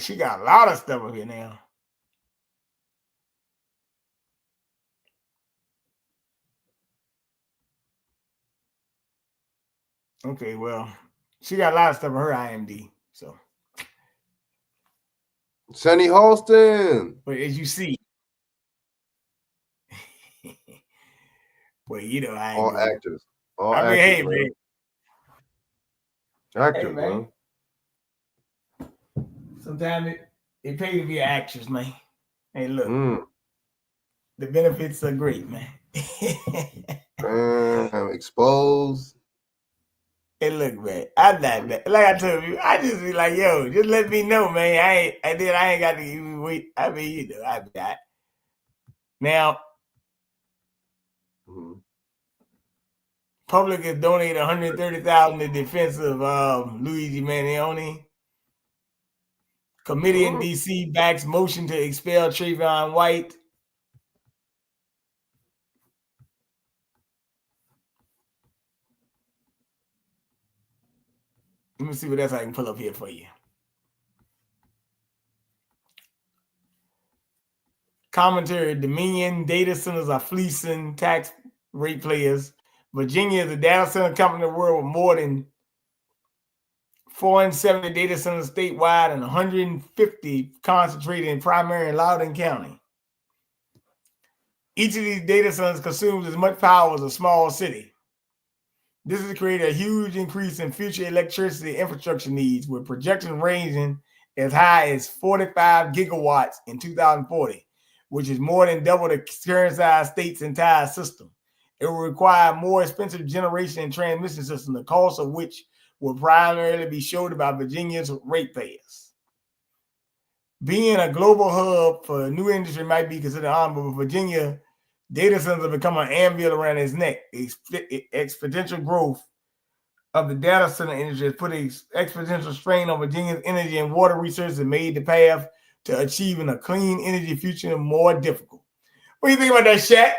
She got a lot of stuff up here now. Okay, well, she got a lot of stuff on her IMD. So, Sunny Holston. but as you see, well, you know, I ain't All going. actors. All I mean, actors, hey, man. Actors, Hey, man. Sometimes it pays to be an actress, man. Hey, look, the benefits are great, man. Exposed. Hey, look, man. I'm not bad. Like I told you, I just be like, yo, just let me know, man. I ain't got to even wait. I mean, you know, I got now. Public has donated $130,000 in defense of Luigi Mangione. Committee in D.C. backs motion to expel Trayvon White. Let me see what else I can pull up here for you. Commentary: Dominion data centers are fleecing tax ratepayers. Virginia is the data center company in the world with more than 470 data centers statewide and 150 concentrated in primary and Loudoun County. Each of these data centers consumes as much power as a small city. This has created a huge increase in future electricity infrastructure needs, with projections ranging as high as 45 gigawatts in 2040, which is more than double the current size state's entire system. It will require more expensive generation and transmission system, the cost of which will primarily be shouldered by Virginia's ratepayers. Being a global hub for a new industry might be considered honorable, but Virginia data centers have become an anvil around its neck. Exponential growth of the data center industry has put an exponential strain on Virginia's energy and water resources and made the path to achieving a clean energy future more difficult. What do you think about that, Shaq?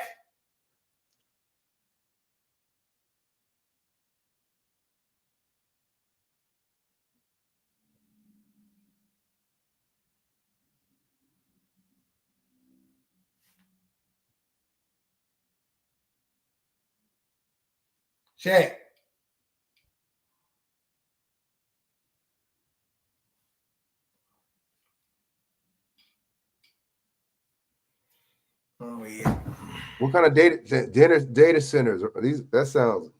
Shaq. Oh yeah. What kind of data centers are these? That sounds,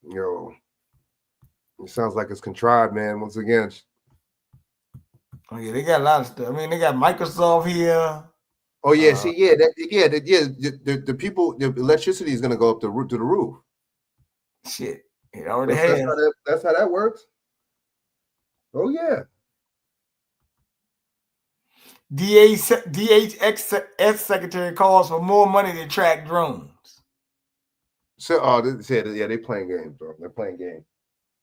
it sounds like it's contrived, man. Once again. Oh yeah, they got a lot of stuff. I mean, they got Microsoft here. Oh yeah, the people, the electricity is gonna go up to the roof. Shit, it already has. That's how that works. Oh yeah. DHS secretary calls for more money to track drones. So, they said, yeah, they playing games, bro. They're playing games.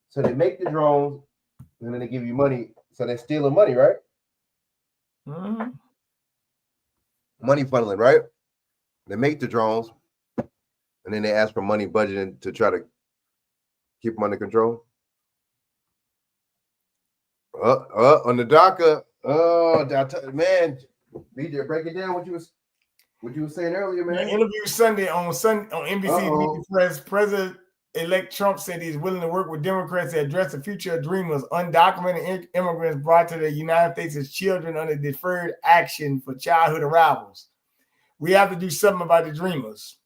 So they make the drones, and then they give you money. So they're stealing money, right? Mm-hmm. Money funneling, right? They make the drones, and then they ask for money budgeting to try to keep them under control. On the DACA. Oh, man, BJ, break it down. What you was saying earlier, man. Interview Sunday on NBC Press. President-elect Trump said he's willing to work with Democrats to address the future of dreamers, undocumented immigrants brought to the United States as children under deferred action for childhood arrivals. We have to do something about the dreamers.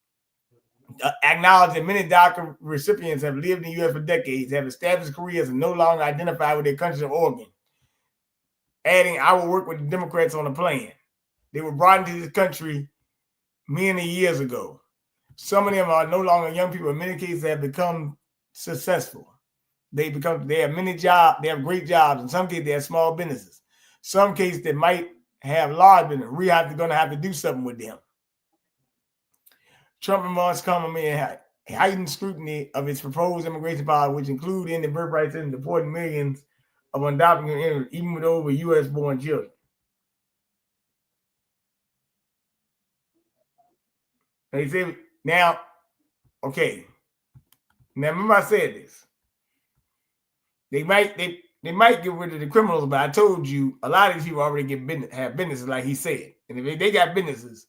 Acknowledge that many DACA recipients have lived in the U.S. for decades, have established careers, and no longer identify with their country of origin. Adding, I will work with the Democrats on a plan. They were brought into this country many years ago. Some of them are no longer young people. In many cases, have become successful. They have many jobs. They have great jobs. In some cases, they have small businesses. Some cases, they might have large business. We are going to have to do something with them. Trump remarks come amid heightened scrutiny of its proposed immigration policy, which include ending birthrights and deporting millions of undocumented immigrants, even with over U.S.-born children. They say now, okay, Now, remember I said this. They might get rid of the criminals, but I told you a lot of these people already have businesses, like he said. And if they got businesses,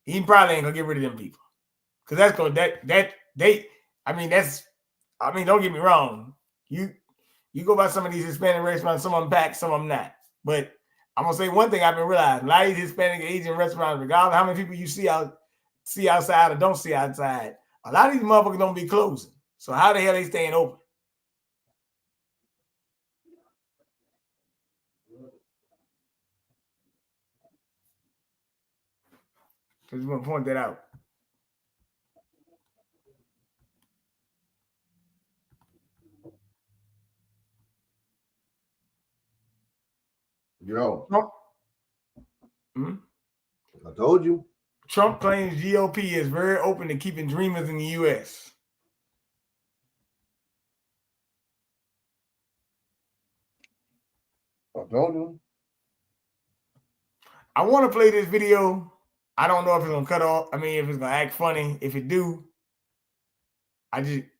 he probably ain't gonna get rid of them people. Because that's gonna don't get me wrong. You go by some of these Hispanic restaurants, some of them packed, some of them not. But I'm gonna say one thing I've been realizing: a lot of these Hispanic and Asian restaurants, regardless of how many people you see outside or don't see outside, a lot of these motherfuckers don't be closing. So how the hell they staying open? I just want to point that out. Yo, Trump, I told you. Trump claims GOP is very open to keeping dreamers in the U.S. I told you. I want to play this video. I don't know if it's gonna cut off. I mean, if it's gonna act funny. If it do, I find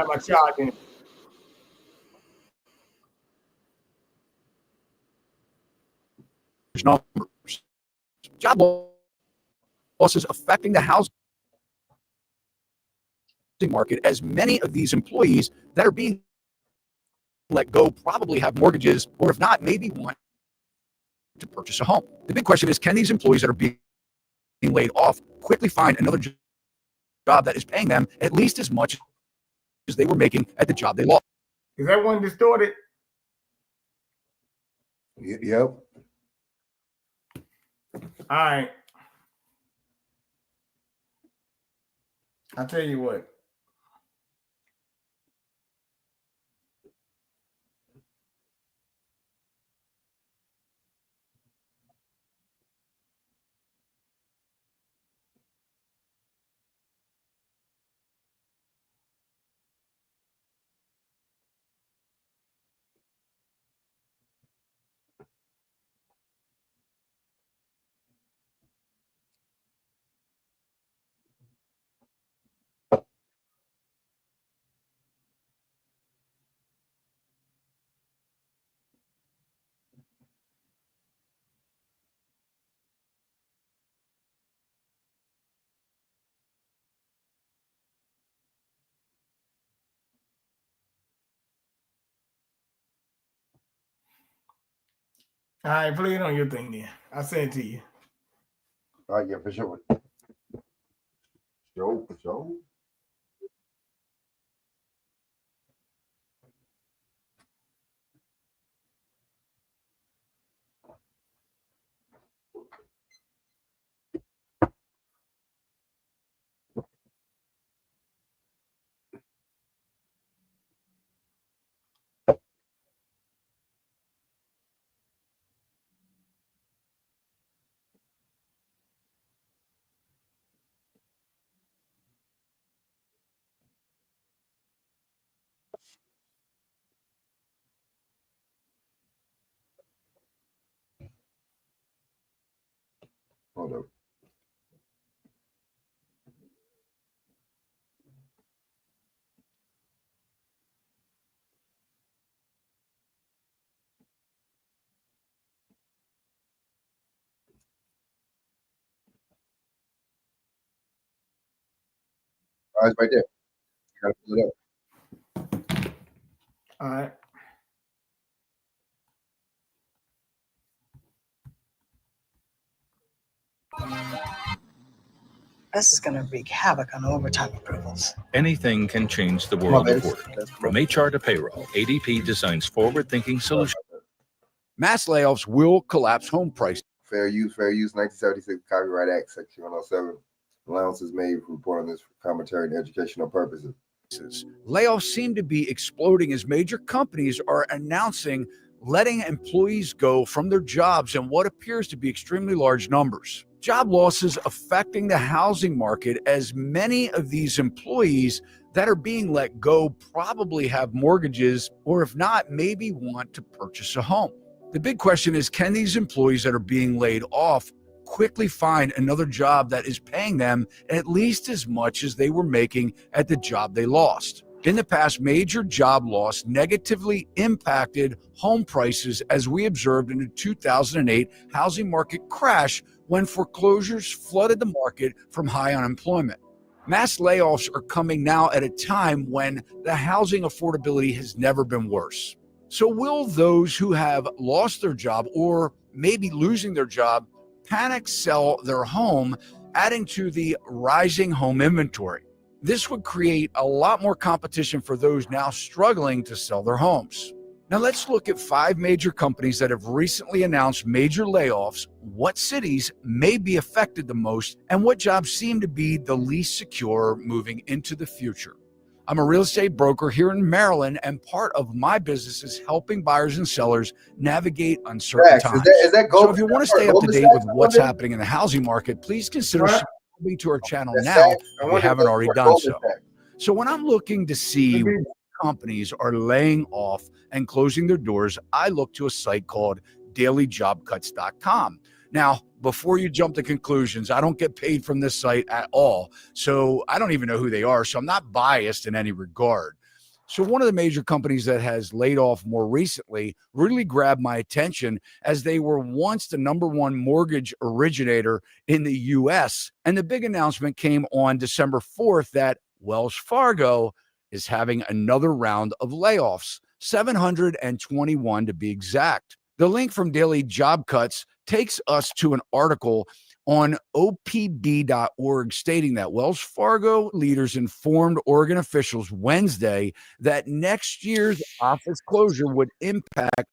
my charge in it. Numbers. Job losses affecting the housing market, as many of these employees that are being let go probably have mortgages, or if not, maybe want to purchase a home. The big question is, can these employees that are being laid off quickly find another job that is paying them at least as much as they were making at the job they lost? Is that one distorted? Yep. All right. I'll tell you what. All right, play it on your thing then. I'll send it to you. All right, yeah, for sure. For sure. Hold up. All right, it's right there. Gotta pull it up. All right. This is going to wreak havoc on overtime approvals. Anything can change the Come on, world man. of work. From HR to payroll, ADP designs forward-thinking solutions. Mass layoffs will collapse home prices. Fair use, 1976 Copyright Act, Section 107. Allowances made for reporting this for commentary and educational purposes. Layoffs seem to be exploding as major companies are announcing letting employees go from their jobs in what appears to be extremely large numbers. Job losses affecting the housing market, as many of these employees that are being let go probably have mortgages, or if not, maybe want to purchase a home. The big question is, can these employees that are being laid off quickly find another job that is paying them at least as much as they were making at the job they lost. In the past, major job loss negatively impacted home prices, as we observed in the 2008 housing market crash when foreclosures flooded the market from high unemployment. Mass layoffs are coming now at a time when the housing affordability has never been worse. So will those who have lost their job or maybe losing their job panic sell their home, adding to the rising home inventory? This would create a lot more competition for those now struggling to sell their homes. Now let's look at 5 major companies that have recently announced major layoffs, what cities may be affected the most, and what jobs seem to be the least secure moving into the future. I'm a real estate broker here in Maryland, and part of my business is helping buyers and sellers navigate uncertain times. So if you want to stay up to date with what's happening in the housing market, please consider subscribing to our channel now if you haven't already done so. So when I'm looking to see what companies are laying off and closing their doors, I look to a site called dailyjobcuts.com. Now, before you jump to conclusions, I don't get paid from this site at all. So I don't even know who they are. So I'm not biased in any regard. So one of the major companies that has laid off more recently really grabbed my attention, as they were once the #1 mortgage originator in the US. And the big announcement came on December 4th that Wells Fargo is having another round of layoffs, 721 to be exact. The link from Daily Job Cuts takes us to an article on opb.org stating that Wells Fargo leaders informed Oregon officials Wednesday that next year's office closure would impact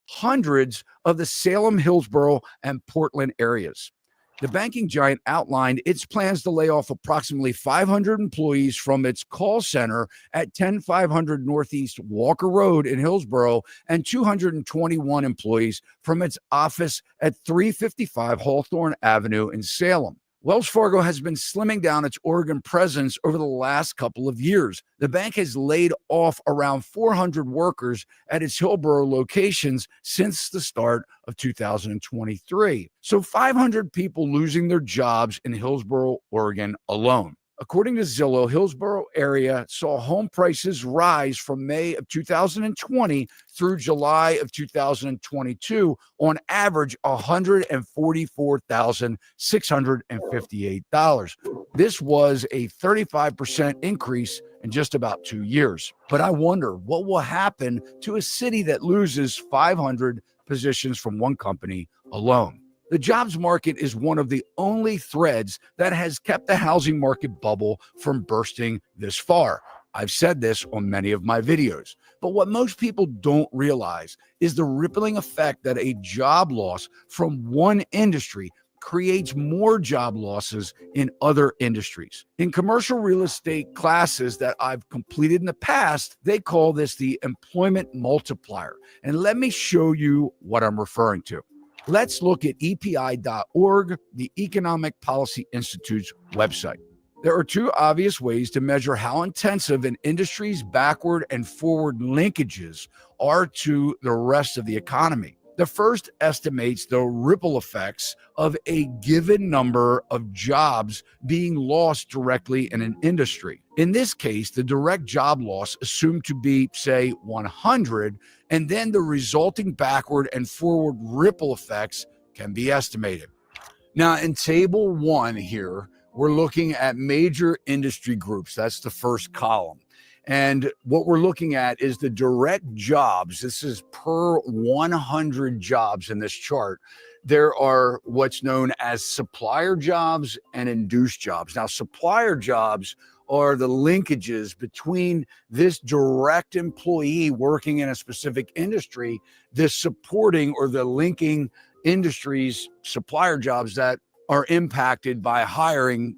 hundreds of the Salem, Hillsborough, and Portland areas. The banking giant outlined its plans to lay off approximately 500 employees from its call center at 10500 Northeast Walker Road in Hillsborough and 221 employees from its office at 355 Hawthorne Avenue in Salem. Wells Fargo has been slimming down its Oregon presence over the last couple of years. The bank has laid off around 400 workers at its Hillsborough locations since the start of 2023. So 500 people losing their jobs in Hillsborough, Oregon alone. According to Zillow, Hillsborough area saw home prices rise from May of 2020 through July of 2022, on average $144,658. This was a 35% increase in just about 2 years. But I wonder what will happen to a city that loses 500 positions from one company alone. The jobs market is one of the only threads that has kept the housing market bubble from bursting this far. I've said this on many of my videos. But what most people don't realize is the rippling effect that a job loss from one industry creates more job losses in other industries. In commercial real estate classes that I've completed in the past, they call this the employment multiplier. And let me show you what I'm referring to. Let's look at EPI.org, the Economic Policy Institute's website. There are 2 obvious ways to measure how intensive an industry's backward and forward linkages are to the rest of the economy. The first estimates the ripple effects of a given number of jobs being lost directly in an industry. In this case, the direct job loss assumed to be, say, 100, and then the resulting backward and forward ripple effects can be estimated. Now, in table 1 here, we're looking at major industry groups. That's the first column. And what we're looking at is the direct jobs. This is per 100 jobs in this chart. There are what's known as supplier jobs and induced jobs. Now, supplier jobs are the linkages between this direct employee working in a specific industry, the supporting or the linking industries, supplier jobs that are impacted by hiring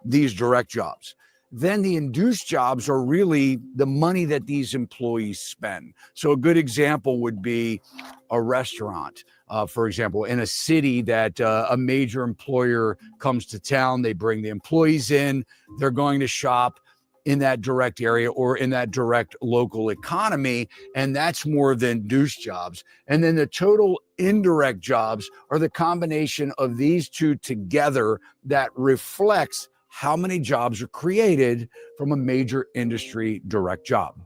these direct jobs. Then the induced jobs are really the money that these employees spend. So a good example would be a restaurant. For example, in a city that a major employer comes to town, they bring the employees in, they're going to shop, in that direct area or in that direct local economy. And that's more than induced jobs. And then the total indirect jobs are the combination of these two together that reflects how many jobs are created from a major industry direct job.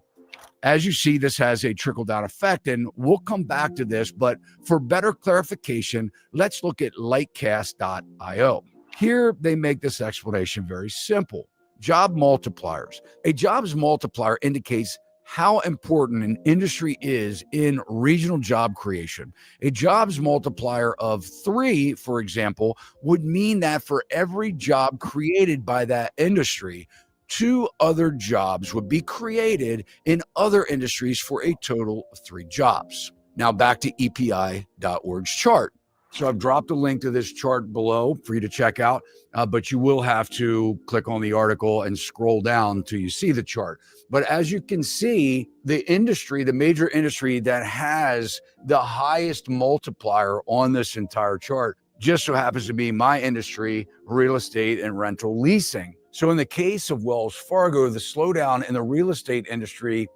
As you see, this has a trickle-down effect, and we'll come back to this, but for better clarification, let's look at lightcast.io. Here, they make this explanation very simple. Job multipliers. A jobs multiplier indicates how important an industry is in regional job creation. A jobs multiplier of 3, for example, would mean that for every job created by that industry, 2 other jobs would be created in other industries for a total of 3 jobs. Now back to EPI.org's chart. So I've dropped a link to this chart below for you to check out, but you will have to click on the article and scroll down until you see the chart. But as you can see, the industry, the major industry that has the highest multiplier on this entire chart just so happens to be my industry, real estate and rental leasing. So in the case of Wells Fargo, the slowdown in the real estate industry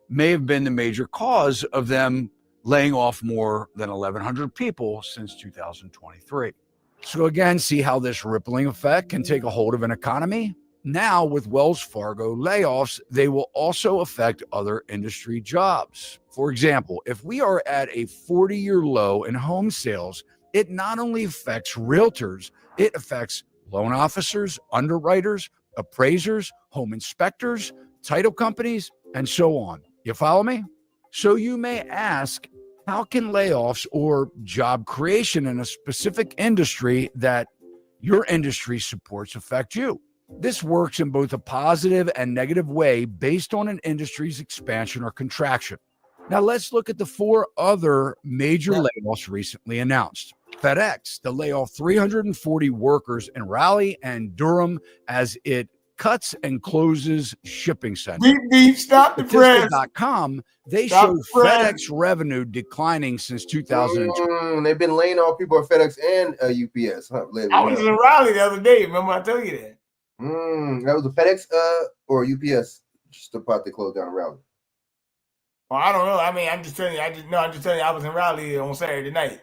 may have been the major cause of them laying off more than 1,100 people since 2023. So again, see how this rippling effect can take a hold of an economy? Now with Wells Fargo layoffs, they will also affect other industry jobs. For example, if we are at a 40-year low in home sales, it not only affects realtors, it affects loan officers, underwriters, appraisers, home inspectors, title companies, and so on. You follow me? So you may ask, how can layoffs or job creation in a specific industry that your industry supports affect you? This works in both a positive and negative way based on an industry's expansion or contraction. Now let's look at the 4 other major layoffs recently announced. FedEx, to lay off 340 workers in Raleigh and Durham as it cuts and closes shipping centers. Beep, stop the press. Statista.com, they Stop showed the press. FedEx revenue declining since 2020. They've been laying off people at FedEx and UPS. Huh, I was in Raleigh the other day. Remember I told you that? That was a FedEx or UPS just about to close down Raleigh. Well, I don't know. I mean, I'm just telling you. I'm just telling you. I was in Raleigh on Saturday night.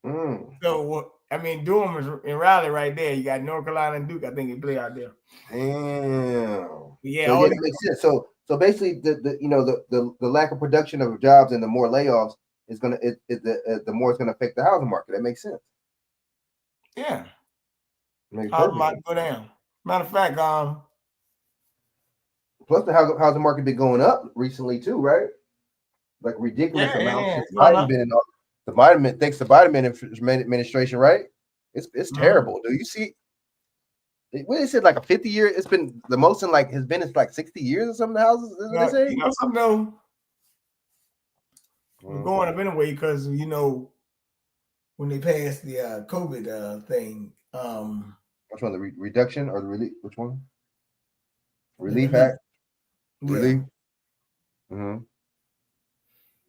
So I mean, Durham is in Raleigh right there. You got North Carolina and Duke. I think they play out there. Damn. Yeah, so, that makes sense. So basically, the lack of production of jobs and the more layoffs is gonna the more it's gonna affect the housing market. That makes sense. Yeah. Housing might go down. Matter of fact, plus the housing market been going up recently too, right? Like ridiculous amounts. Yeah. Biden been in the Biden, thanks to Biden administration, right? It's terrible. Do you see? What is it, like a 50-year? It's been the most in has been it's like 60 years or something. The houses, is what they say. You know something though? We're going up anyway because when they passed the COVID thing. Which one, the reduction or the relief? Which one? Relief Act. Yeah. Relief.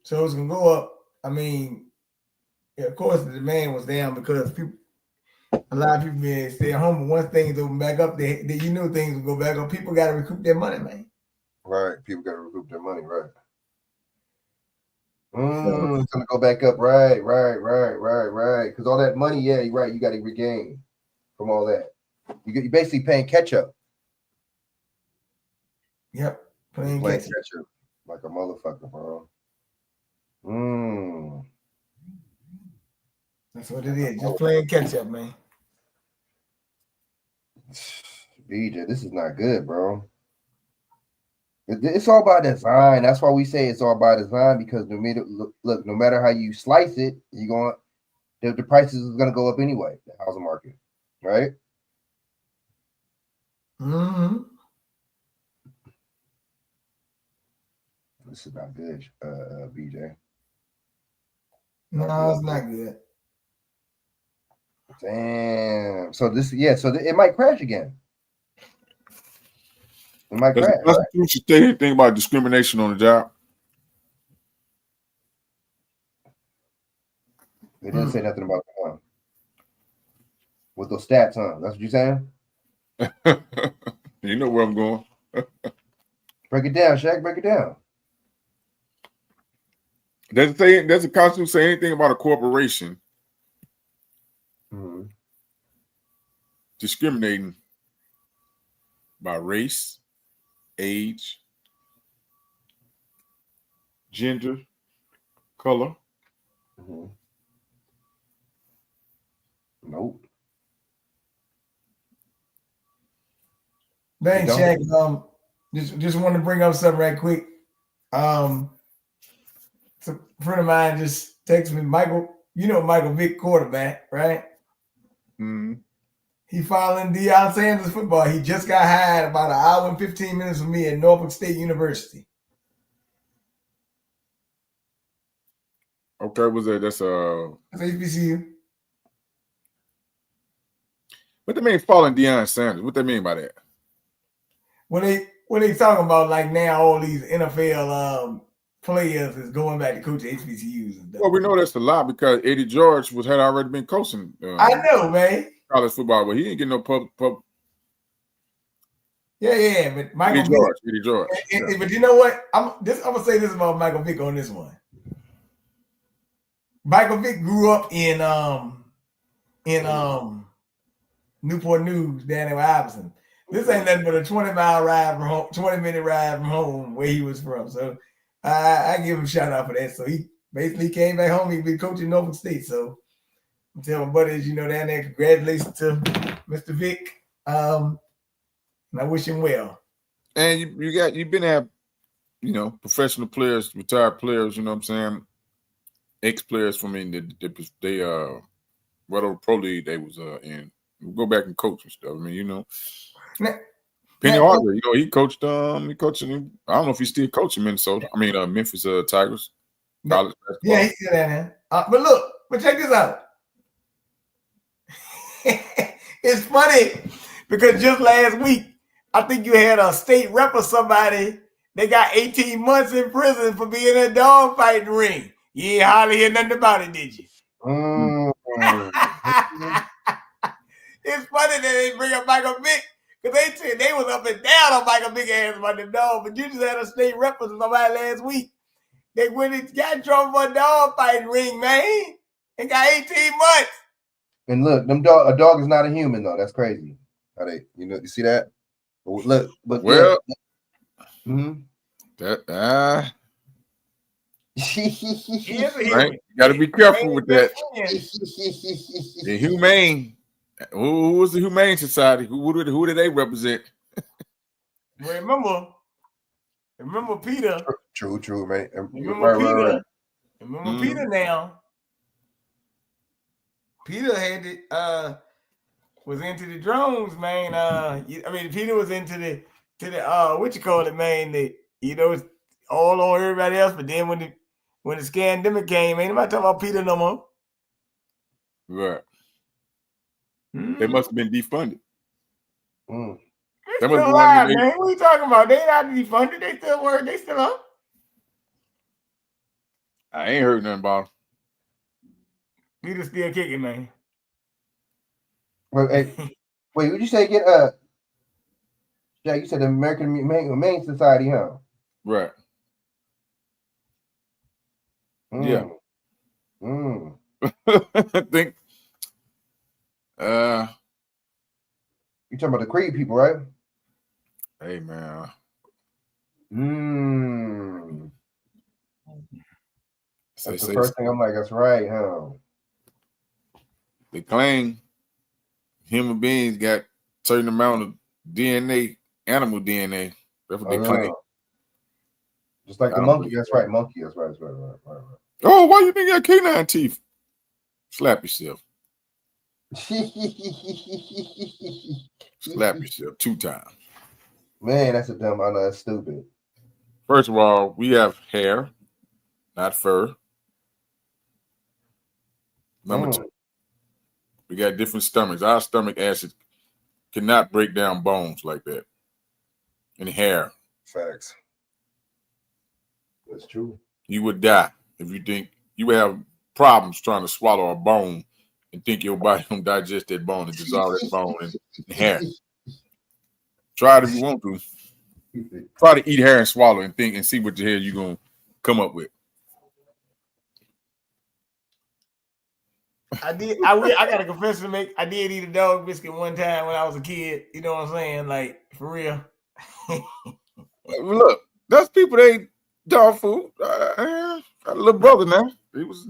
So it's gonna go up. I mean, of course, the demand was down because a lot of people been staying home. But once things open back up, things will go back up. People got to recoup their money, man. Right. People got to recoup their money, right? It's gonna go back up, right. Because all that money, yeah, you're right. You got to regain from all that. You're basically paying catch up. Yep, playing catch up like a motherfucker, bro. That's what it is. Just playing catch up, man. BJ, this is not good, bro. It's all by design. That's why we say it's all by design, because no matter how you slice it, the prices is gonna go up anyway. The housing market, right? This is not good, BJ. No, it's not good. Damn. So it might crash again. It might crash. Does the Constitution state anything about discrimination on the job? They didn't say nothing about that. With those stats, huh? That's what you're saying? You know where I'm going. Break it down, Shaq. Break it down. Does the Constitution say anything about a corporation discriminating by race, age, gender, color? Nope. Dang, Shaq. Just want to bring up something right quick. A friend of mine just texted me, Michael. You know Michael Vick, quarterback, right? Mm-hmm. He following Deion Sanders football. He just got hired about an hour and 15 minutes from me at Norfolk State University. Okay, was that? That's HBCU. What they mean following Deion Sanders? What they mean by that? When they talking about like now all these NFL players is going back to coach HBCUs and stuff. Well, we know that's a lot because Eddie George had already been coaching. I know, man. College football, but he didn't get no pub. Yeah, but Michael Eddie George. Yeah. But you know what? I'm gonna say this about Michael Vick on this one. Michael Vick grew up in Newport News down in Iverson. This ain't nothing but a 20-mile ride from home, 20-minute ride from home where he was from. So I give him a shout out for that. So he basically came back home. He been coaching Norfolk State. So I'm telling my buddies, down there, congratulations to Mr. Vick. And I wish him well. And you've been at, professional players, retired players, you know what I'm saying? Ex-players from they whatever pro league they was in. Go back and coach and stuff. I mean, Penny Hardaway, he coached I don't know if he's still coaching Minnesota. I mean Memphis Tigers. College basketball. Yeah, he's still there. But check this out. It's funny because just last week, I think you had a state rep or somebody. They got 18 months in prison for being in a dog fighting ring. You ain't hardly hear nothing about it, did you? It's funny that they bring up Michael Vick because they said they was up and down on Michael Vick ass about the dog, but you just had a state rep for somebody last week. They went and got in trouble for a dog fighting ring, man, and got 18 months. And look, a dog is not a human though. That's crazy. How they, you see that? Look, but well, that right? You got to be careful with that. The humane. Who was the Humane Society? Who did they represent? Well, remember Peter. True, man. Remember Peter. Right. Remember Peter now. Peter had it. Was into the drones, man. Peter was into the what you call it, man. It's all on everybody else. But then when the scandemic came, ain't nobody talking about Peter no more. Right. They must have been defunded. They still alive, man. What are you talking about? They not defunded. They still work. They still up. I ain't heard nothing about them. Peter's still kicking, man. Wait, what you say again? Yeah, you said the American Humane Society, huh? Right. Yeah. I think. You talking about the Creed people, right? Hey, man. That's the first thing I'm like, that's right, huh? They claim human beings got certain amount of DNA, animal DNA. That's what they claim. Just like the monkey. That's right, monkey. That's right. Oh, why you think you got canine teeth? Slap yourself. Slap yourself 2 times. Man, that's a dumb. I know that's stupid. First of all, we have hair, not fur. Number 2, we got different stomachs. Our stomach acid cannot break down bones like that. And hair. Facts. That's true. You would die if you think you would have problems trying to swallow a bone and think your body don't digest that bone and dissolve that bone and hair. Try it if you want to. Try to eat hair and swallow and think and see what the hell you're gonna come up with. I got a confession to make. I did eat a dog biscuit one time when I was a kid. You know what I'm saying? Like, for real. Look, those people they eat dog food. Got a little brother now. He was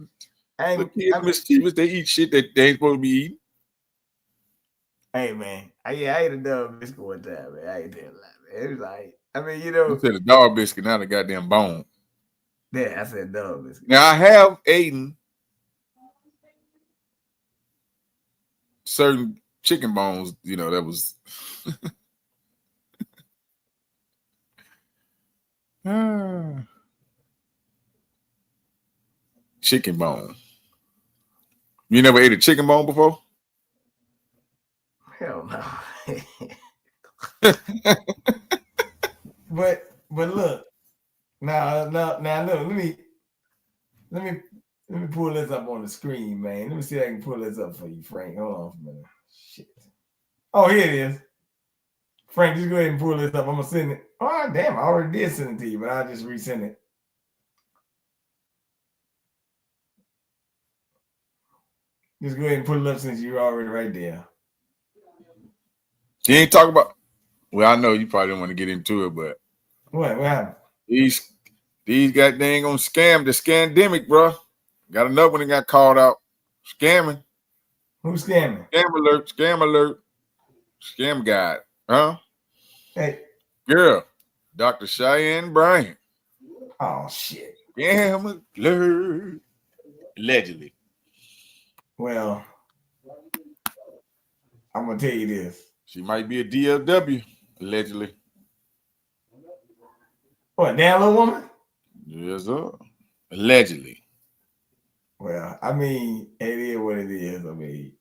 the kid mischievous. They eat shit that they ain't supposed to be eating. Hey man, I ate a dog biscuit one time, man. I ate that a lot, man. It was like, I mean, you know. You said a dog biscuit, not a goddamn bone. Yeah, I said dog biscuit. Now I have eaten certain chicken bones, you know, that was chicken bone. You never ate a chicken bone before? Hell no. but look, now look, let me pull this up on the screen, man. Let me see if I can pull this up for you, Frank. Hold on for a minute. Shit. Oh, here it is. Frank, just go ahead and pull this up. I'm gonna send it. Oh damn, I already did send it to you, but I'll just resend it. Just go ahead and pull it up since you're already right there. You ain't talking about. Well, I know you probably don't want to get into it, but What happened? these guys, they ain't gonna scam the scandemic, bro. Got another one that got called out scamming. Who's scamming? Scam alert, scam guide, huh? Hey, Girl, Dr. Cheyenne Bryant. oh shit. Scam alert, allegedly. Well, I'm gonna tell you this. She might be a DLW, allegedly. What, damn little woman? Yes, sir. Allegedly. Well, I mean, it is what it is. I mean,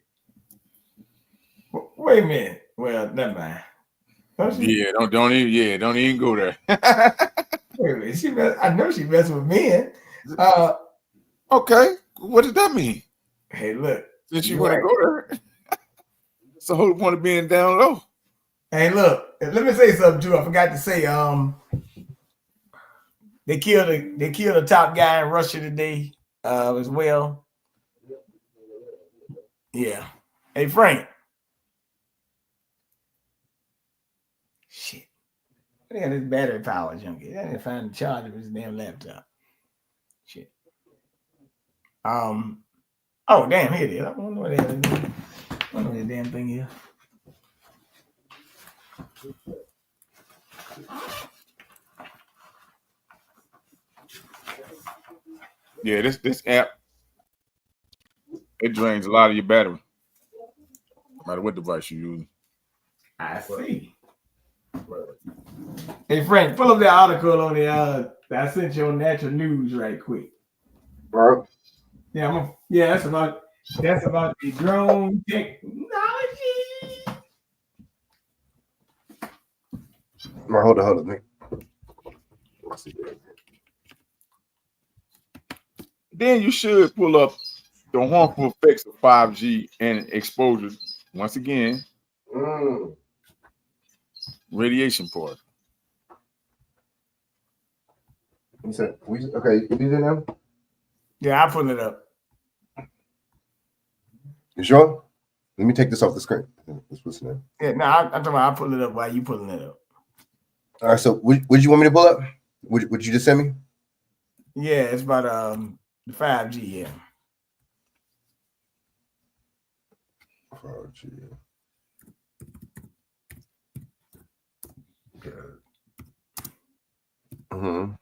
wait a minute. Well, never mind. Don't even go there. Wait a minute. I know she messing with men. Okay, what does that mean? Hey, look. Since you want to go there, it's the whole point of being down low. Hey, look. Let me say something too. I forgot to say. They killed a top guy in Russia today, as well. Yeah. Hey, Frank. Shit. They got this battery power junkie. I didn't find the charger of his damn laptop. Shit. Oh damn, here it is. I don't know what the hell it is. I don't know what the damn thing is. Yeah, this app, it drains a lot of your battery. No matter what device you use. I see. Hey Frank, pull up that article on the that I sent you on Natural News right quick. Bro. Yeah, that's about the drone technology. Hold on, Nick. Let's see. Then you should pull up the harmful effects of 5G and exposure. Once again, radiation part. You said, okay, you did it now? Yeah, I pull it up. You sure? Let me take this off the screen. What's the name? Yeah, no, I'm talking about I pull it up while you pulling it up. All right, so what did you want me to pull up? What you just send me? Yeah, it's about the 5G, yeah. 5G. Okay. Let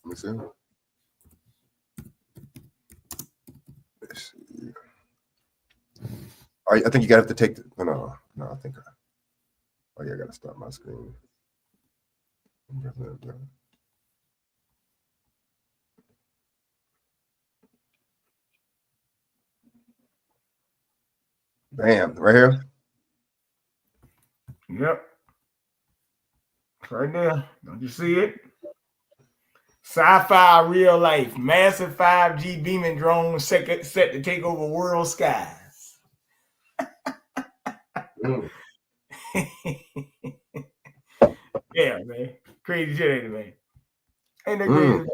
me see. Let's see. I think you gotta have to take the no, I think I gotta stop my screen. Bam, right here. Yep. Right there. Don't you see it? Sci-fi real life. Massive 5G beaming drone set to take over world skies. Yeah, man. Crazy shit, ain't it, man? Ain't that crazy?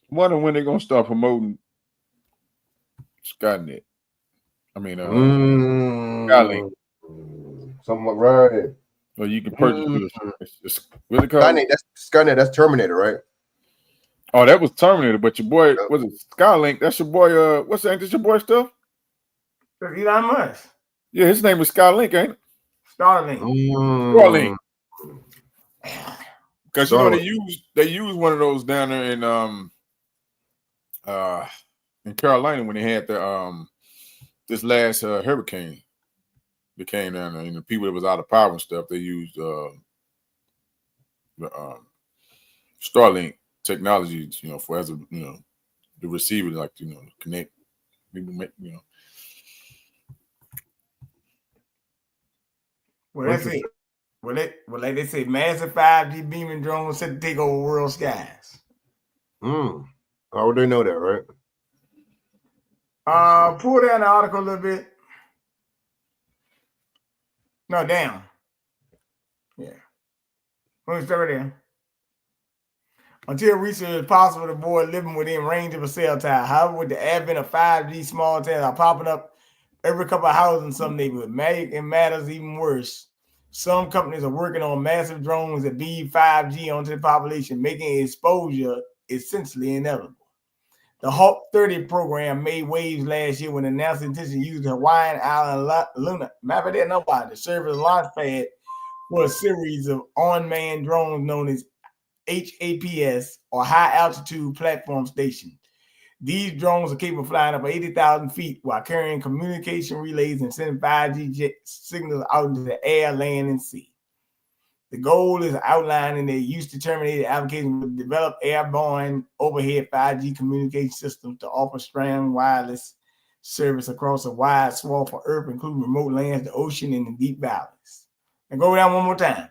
Wonder when they're gonna start promoting Skynet. I mean, Skylink. Something right. Or you can purchase it's what's it called? Skynet, that's Terminator, right? Oh, that was Terminator, but your boy was it Skylink? That's your boy. What's that? That's your boy stuff? Elon Musk. Yeah, his name is Skylink, ain't it? Starlink. Starlink. Because you know they use one of those down there in Carolina when they had the this last hurricane that came down there, and the people that was out of power and stuff, they used the Starlink technology, for as a the receiver, like connect people, Well, that's it. Well, like they say, massive 5G beaming drones set to take over world skies. How would they know that, right? Pull down the article a little bit. No, down. Yeah. Let me start there. Until research is possible to avoid living within range of a cell tower. However, with the advent of 5G, small towers are popping up every couple of houses in some neighborhoods. It matters even worse. Some companies are working on massive drones that beam 5G onto the population, making exposure essentially inevitable. The Hawk 30 program made waves last year when announced intention to use the Hawaiian island Luna map there nobody to serve as a launch pad for a series of unmanned drones known as HAPS or high altitude platform stations. These drones are capable of flying up 80,000 feet while carrying communication relays and sending 5G jet signals out into the air, land, and sea. The goal is outlined in the use to terminated application to develop airborne overhead 5G communication systems to offer strong wireless service across a wide swath of Earth, including remote lands, the ocean, and the deep valleys. And go down one more time.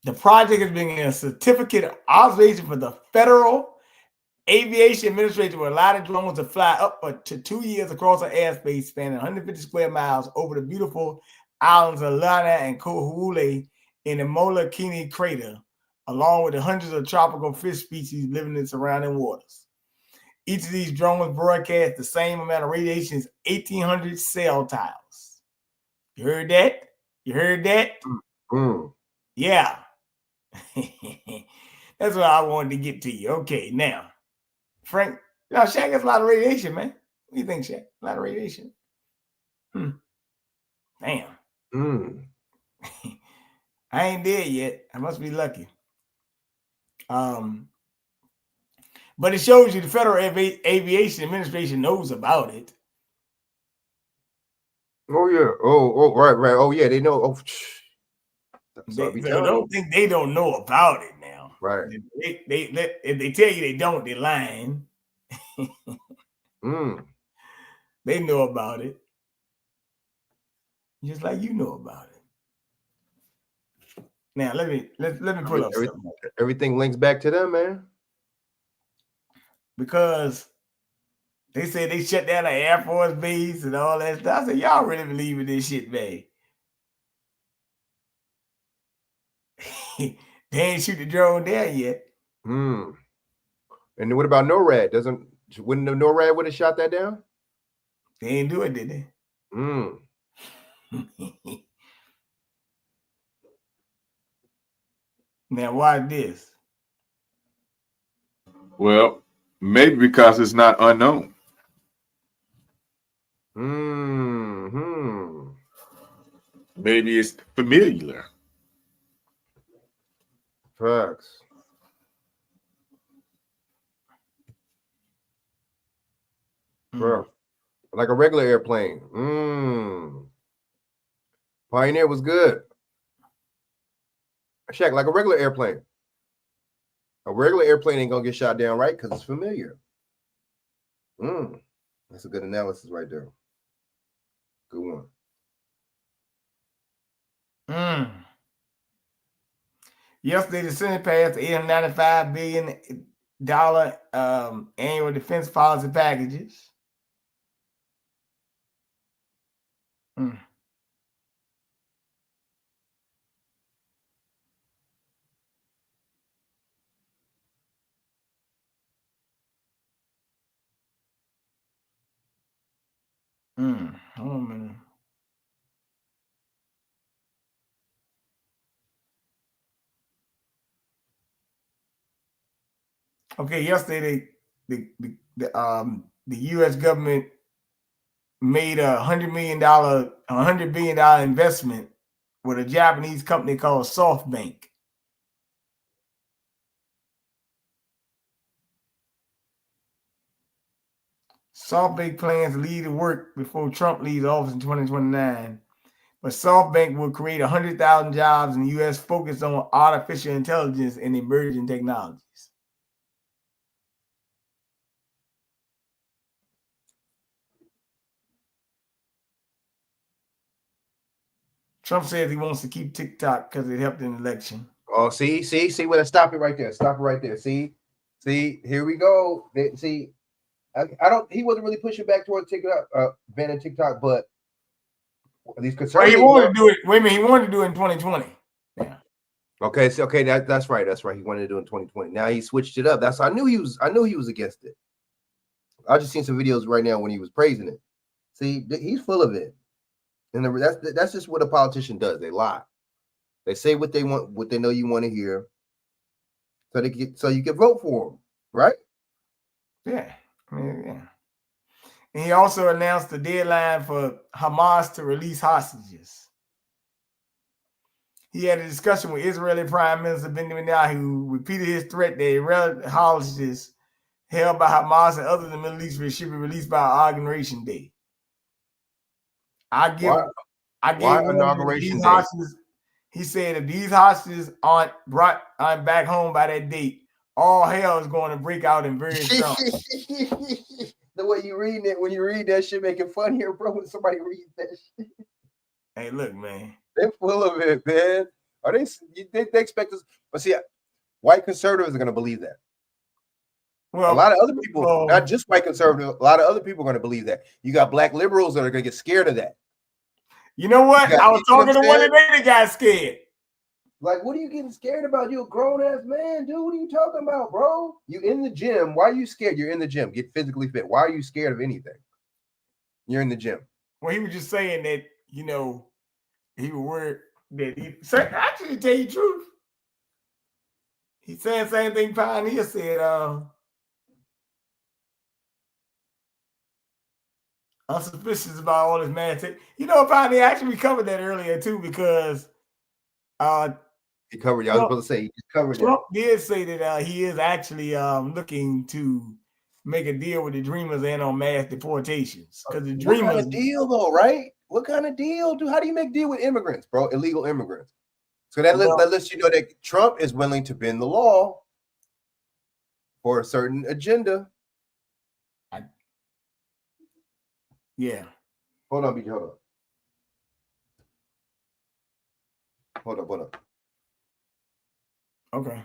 The project has been a certificate of observation for the Federal Aviation Administration, will allow the drones to fly up to 2 years across an airspace spanning 150 square miles over the beautiful islands of Lana and Kohule in the Molokini crater, along with the hundreds of tropical fish species living in surrounding waters. Each of these drones broadcast the same amount of radiation as 1,800 cell towers. You heard that? You heard that? Yeah. That's what I wanted to get to you. Okay, now, Frank, Shaq has a lot of radiation, man. What do you think, Shaq? A lot of radiation. Damn. I ain't dead yet. I must be lucky. But it shows you the Federal Aviation Administration knows about it. Oh yeah. Oh right. Oh yeah, they know. Oh, don't think they don't know about it now. Right. If they tell you they don't, they're lying. They know about it. Just like you know about it. Now let me pull up something. Everything links back to them, man. Because they said they shut down the Air Force base and all that stuff. I said, y'all really believe in this shit, man? They ain't shoot the drone down yet. And then what about NORAD? Wouldn't the NORAD would have shot that down? They ain't do it, did they? Now, why this? Well, maybe because it's not unknown. Maybe it's familiar. Facts. Bro, like a regular airplane. Pioneer was good. Shaq, like a regular airplane. A regular airplane ain't gonna get shot down, right? Because it's familiar. That's a good analysis right there. Good one. Yesterday, the Senate passed the $895 billion annual defense policy packages. Mm. Hold on a minute. Okay, yesterday the U.S. government made $100 billion investment with a Japanese company called SoftBank. SoftBank plans to lead the work before Trump leaves office in 2029. But SoftBank will create 100,000 jobs in the U.S. focused on artificial intelligence and emerging technologies. Trump says he wants to keep TikTok because it helped in the election. Oh, see, well, stop it right there. Stop it right there. See, here we go. See, I don't. He wasn't really pushing back towards TikTok, banning TikTok, but these conservatives. Well, he wanted to do it. Wait a minute, he wanted to do it in 2020. Yeah. Okay, so that's right. That's right. He wanted to do it in 2020. Now he switched it up. I knew he was against it. I just seen some videos right now when he was praising it. See, he's full of it, and that's just what a politician does. They lie. They say what they want, what they know you want to hear, so you can vote for them, right? Yeah. I mean, yeah. And he also announced the deadline for Hamas to release hostages. He had a discussion with Israeli Prime Minister Benjamin Netanyahu, who repeated his threat that Israeli hostages held by Hamas and others in the Middle East should be released by inauguration day. I give inauguration these day? hostages. He said if these hostages aren't back home by that date, all hell is going to break out in very strong. The way you reading it, when you read that shit, making fun here, bro. When somebody reads that shit. Hey, look, man. They're full of it, man. Are they expect us? But see, white conservatives are going to believe that. Well, a lot of other people, not just white conservatives, a lot of other people are going to believe that. You got black liberals that are going to get scared of that. You know what? I was talking to one today that got scared. Like, what are you getting scared about? You a grown ass man, dude. What are you talking about, bro? You in the gym. Why are you scared? You're in the gym. Get physically fit. Why are you scared of anything? You're in the gym. Well, he was just saying that, he was worried that actually, to tell you the truth, he's saying the same thing Pioneer said. I'm suspicious about all this man. Pioneer actually covered that earlier too, because he covered. I was supposed to say he covered that. Trump did say that he is actually looking to make a deal with the Dreamers and on mass deportations. Because the Dreamers, what kind of deal though, right? What kind of deal, dude? How do you make deal with immigrants, bro? Illegal immigrants. So that lets you know that Trump is willing to bend the law for a certain agenda. Yeah. Hold on, BJ. Hold up. Okay.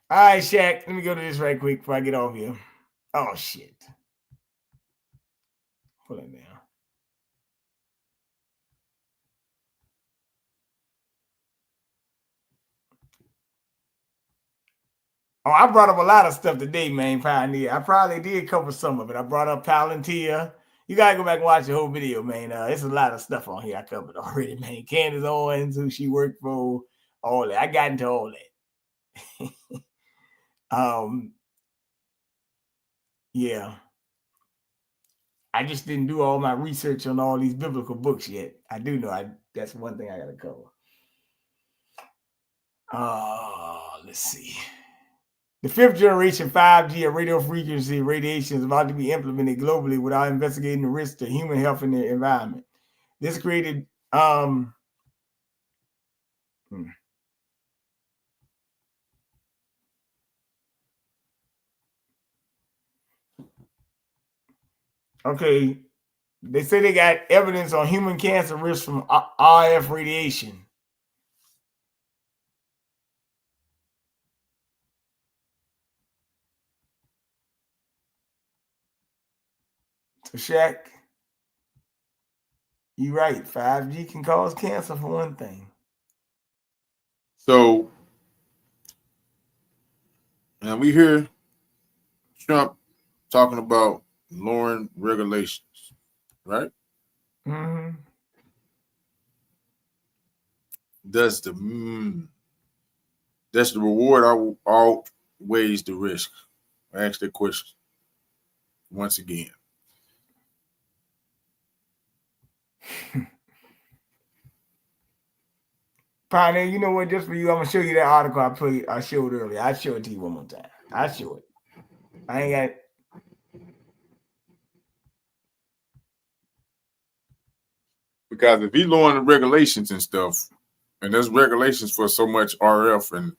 All right, Shaq. Let me go to this right quick before I get off here. Oh, shit. Pull it down. Oh, I brought up a lot of stuff today, man, Pioneer. I probably did cover some of it. I brought up Palantir. You got to go back and watch the whole video, man. It's a lot of stuff on here I covered already, man. Candace Owens, who she worked for, all that. I got into all that. Yeah. I just didn't do all my research on all these biblical books yet. I do know that's one thing I got to cover. Let's see. The 5th generation 5G radio frequency radiation is about to be implemented globally without investigating the risks to human health and the environment. This created Okay, they say they got evidence on human cancer risk from RF radiation. So Shaq, you're right. 5G can cause cancer for one thing. So now we hear Trump talking about lowering regulations, right? Mm-hmm. Does the reward outweighs the risk? I ask that question once again. Pioneer, you know what? Just for you, I'm gonna show you that article I showed earlier. I'll show it to you one more time. I'll show it. I ain't got it. Because if he's lowering the regulations and stuff, and there's regulations for so much RF and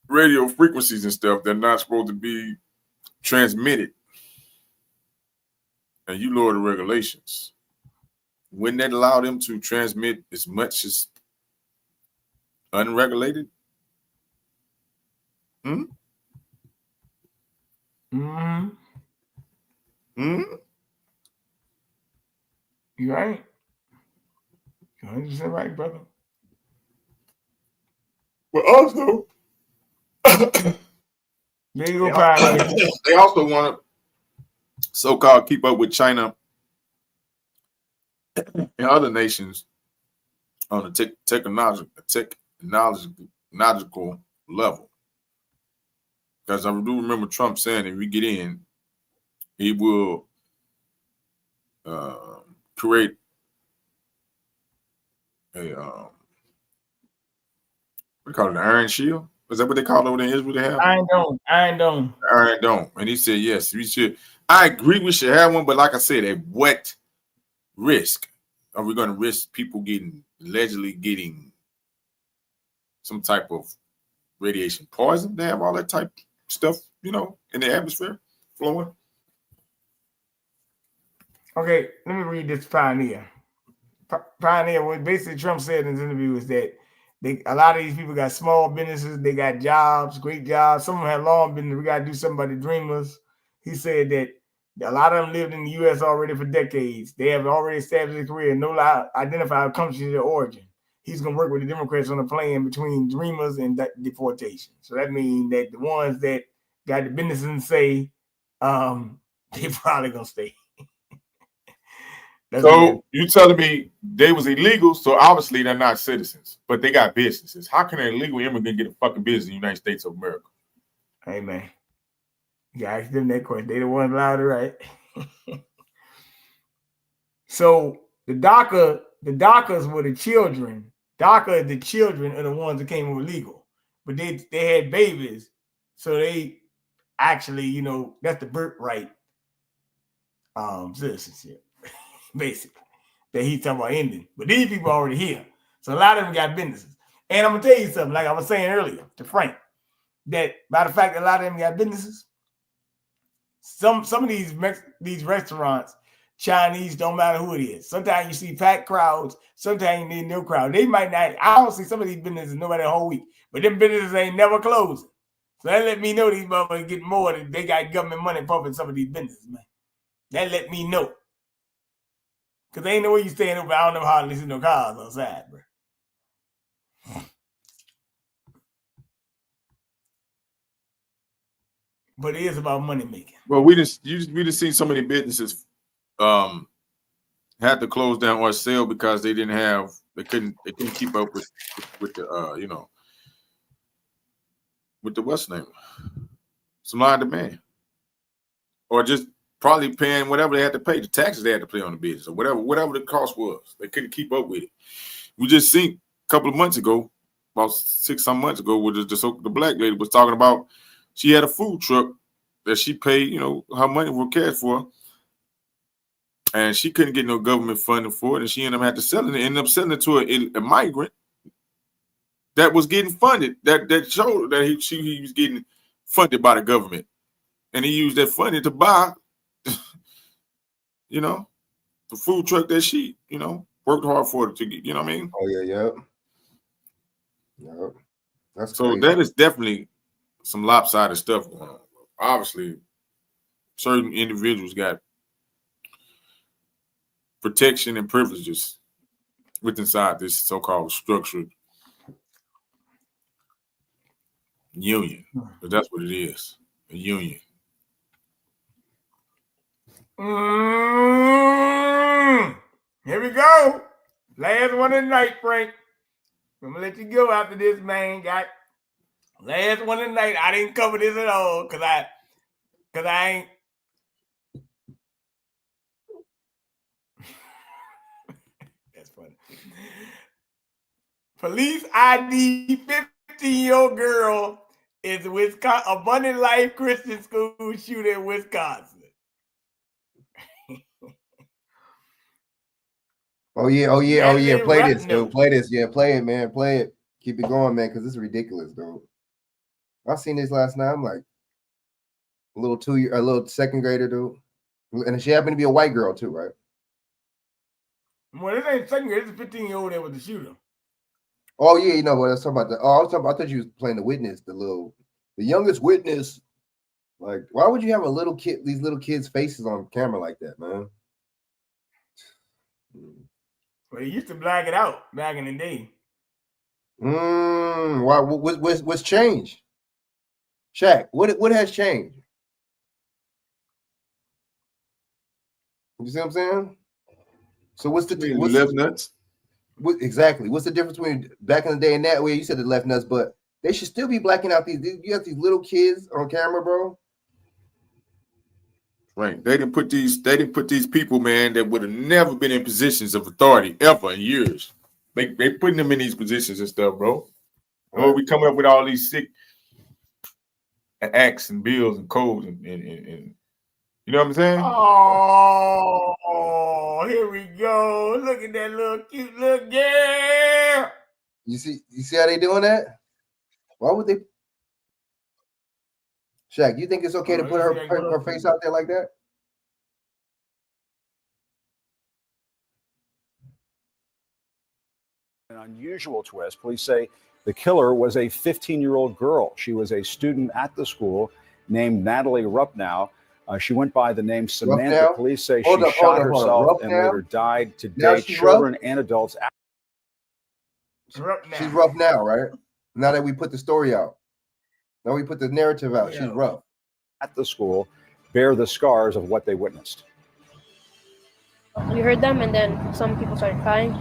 radio frequencies and stuff, they're not supposed to be transmitted, and you lower the regulations, wouldn't that allow them to transmit as much as unregulated? Mm-hmm. You right. You're 100% right, brother. But also, there you go, Pioneer. they also want to so-called keep up with China and other nations on a technological level. Because I do remember Trump saying if we get in, he will create a what do you call it, an iron shield? Is that what they call it over there in Israel? They have Iron Dome. Iron Dome. And he said, yes, we should. I agree we should have one, but like I said, at what risk? Are we going to risk people allegedly getting some type of radiation poison? They have all that type of stuff, in the atmosphere flowing. Okay, let me read this Pioneer. Pioneer, what basically Trump said in his interview is that a lot of these people got small businesses, they got jobs, great jobs. Some of them have long business. We got to do something about the dreamers. He said that a lot of them lived in the U.S. already for decades. They have already established a career, no lie, identify country of their origin. He's going to work with the Democrats on a plan between dreamers and deportation. So that means that the ones that got the business and say, they probably going to stay. So you telling me they was illegal, so obviously they're not citizens, but they got businesses. How can an illegal immigrant get a fucking business in the United States of America? Hey, man. You ask them that question. They the ones allowed to, right? So the DACAs were the children. DACA, the children are the ones that came over legal. But they had babies. So they actually, that's the birthright citizenship. Basically, that he's talking about ending. But these people are already here. So a lot of them got businesses. And I'm going to tell you something, like I was saying earlier to Frank, that by the fact that a lot of them got businesses, some of these restaurants, Chinese, don't matter who it is. Sometimes you see packed crowds. Sometimes you need no crowd. They might not. I don't see some of these businesses nobody the whole week. But them businesses ain't never closing. So that let me know these motherfuckers get more than they got government money pumping some of these businesses, man. That let me know. Because ain't no way you staying open. I don't know how to listen to no cars outside, bro. But it is about money making. Well, we just seen so many businesses had to close down or sell because they couldn't keep up with the with the what's name, supply and demand, or just probably paying whatever they had to pay, the taxes they had to pay on the business, or whatever the cost was. They couldn't keep up with it. We just seen a couple of months ago, about 6-some months ago, where the black lady was talking about she had a food truck that she paid, her money for cash for, and she couldn't get no government funding for it, and she ended up ended up selling it to a migrant that was getting funded, that showed that he was getting funded by the government, and he used that funding to buy, the food truck that she, worked hard for to get. You know what I mean? Oh yeah. That's so crazy. That is definitely some lopsided stuff going on. Obviously, certain individuals got protection and privileges within inside this so-called structured union. But that's what it is, a union. Here we go. Last one of the night, Frank. I'm gonna let you go after this, man. Got last one of the night. I didn't cover this at all because I ain't. That's funny. Police ID 15-year-old girl is Wisconsin Abundant Life Christian School shooter in Wisconsin. Oh yeah. Play this, dude. Play this. Yeah, play it, man. Play it. Keep it going, man, because this is ridiculous, dude. I seen this last night. I'm like, a little second grader, dude. And she happened to be a white girl too, right? Well, this ain't second grade. It's a 15-year-old that was the shooter. Oh yeah, you know what I was talking about. I thought you was playing the witness, the youngest witness. Like, why would you have these little kids' faces on camera like that, man? Well, they used to black it out back in the day. Why? What's changed? Chak, what has changed? You see what I'm saying? So what's the left nuts? Exactly. What's the difference between back in the day and that way? You said the left nuts, but they should still be blacking out these. You got these little kids on camera, bro. Right. They didn't put these people, man, that would have never been in positions of authority ever in years. They putting them in these positions and stuff, bro. Oh, we coming up with all these sick acts and bills and codes and you know what I'm saying? Oh, here we go. Look at that little cute little girl. You see how they doing that? Why would they? Chak, you think it's okay to put her face out there like that? An unusual twist. Police say the killer was a 15-year-old girl. She was a student at the school named Natalie Rupnow. She went by the name Samantha. Police say she shot herself and later died. Today, children and adults. She's rough now, right? Now that we put the story out. Now we put the narrative out. She's rough. At the school bear the scars of what they witnessed. We heard them, and then some people started crying,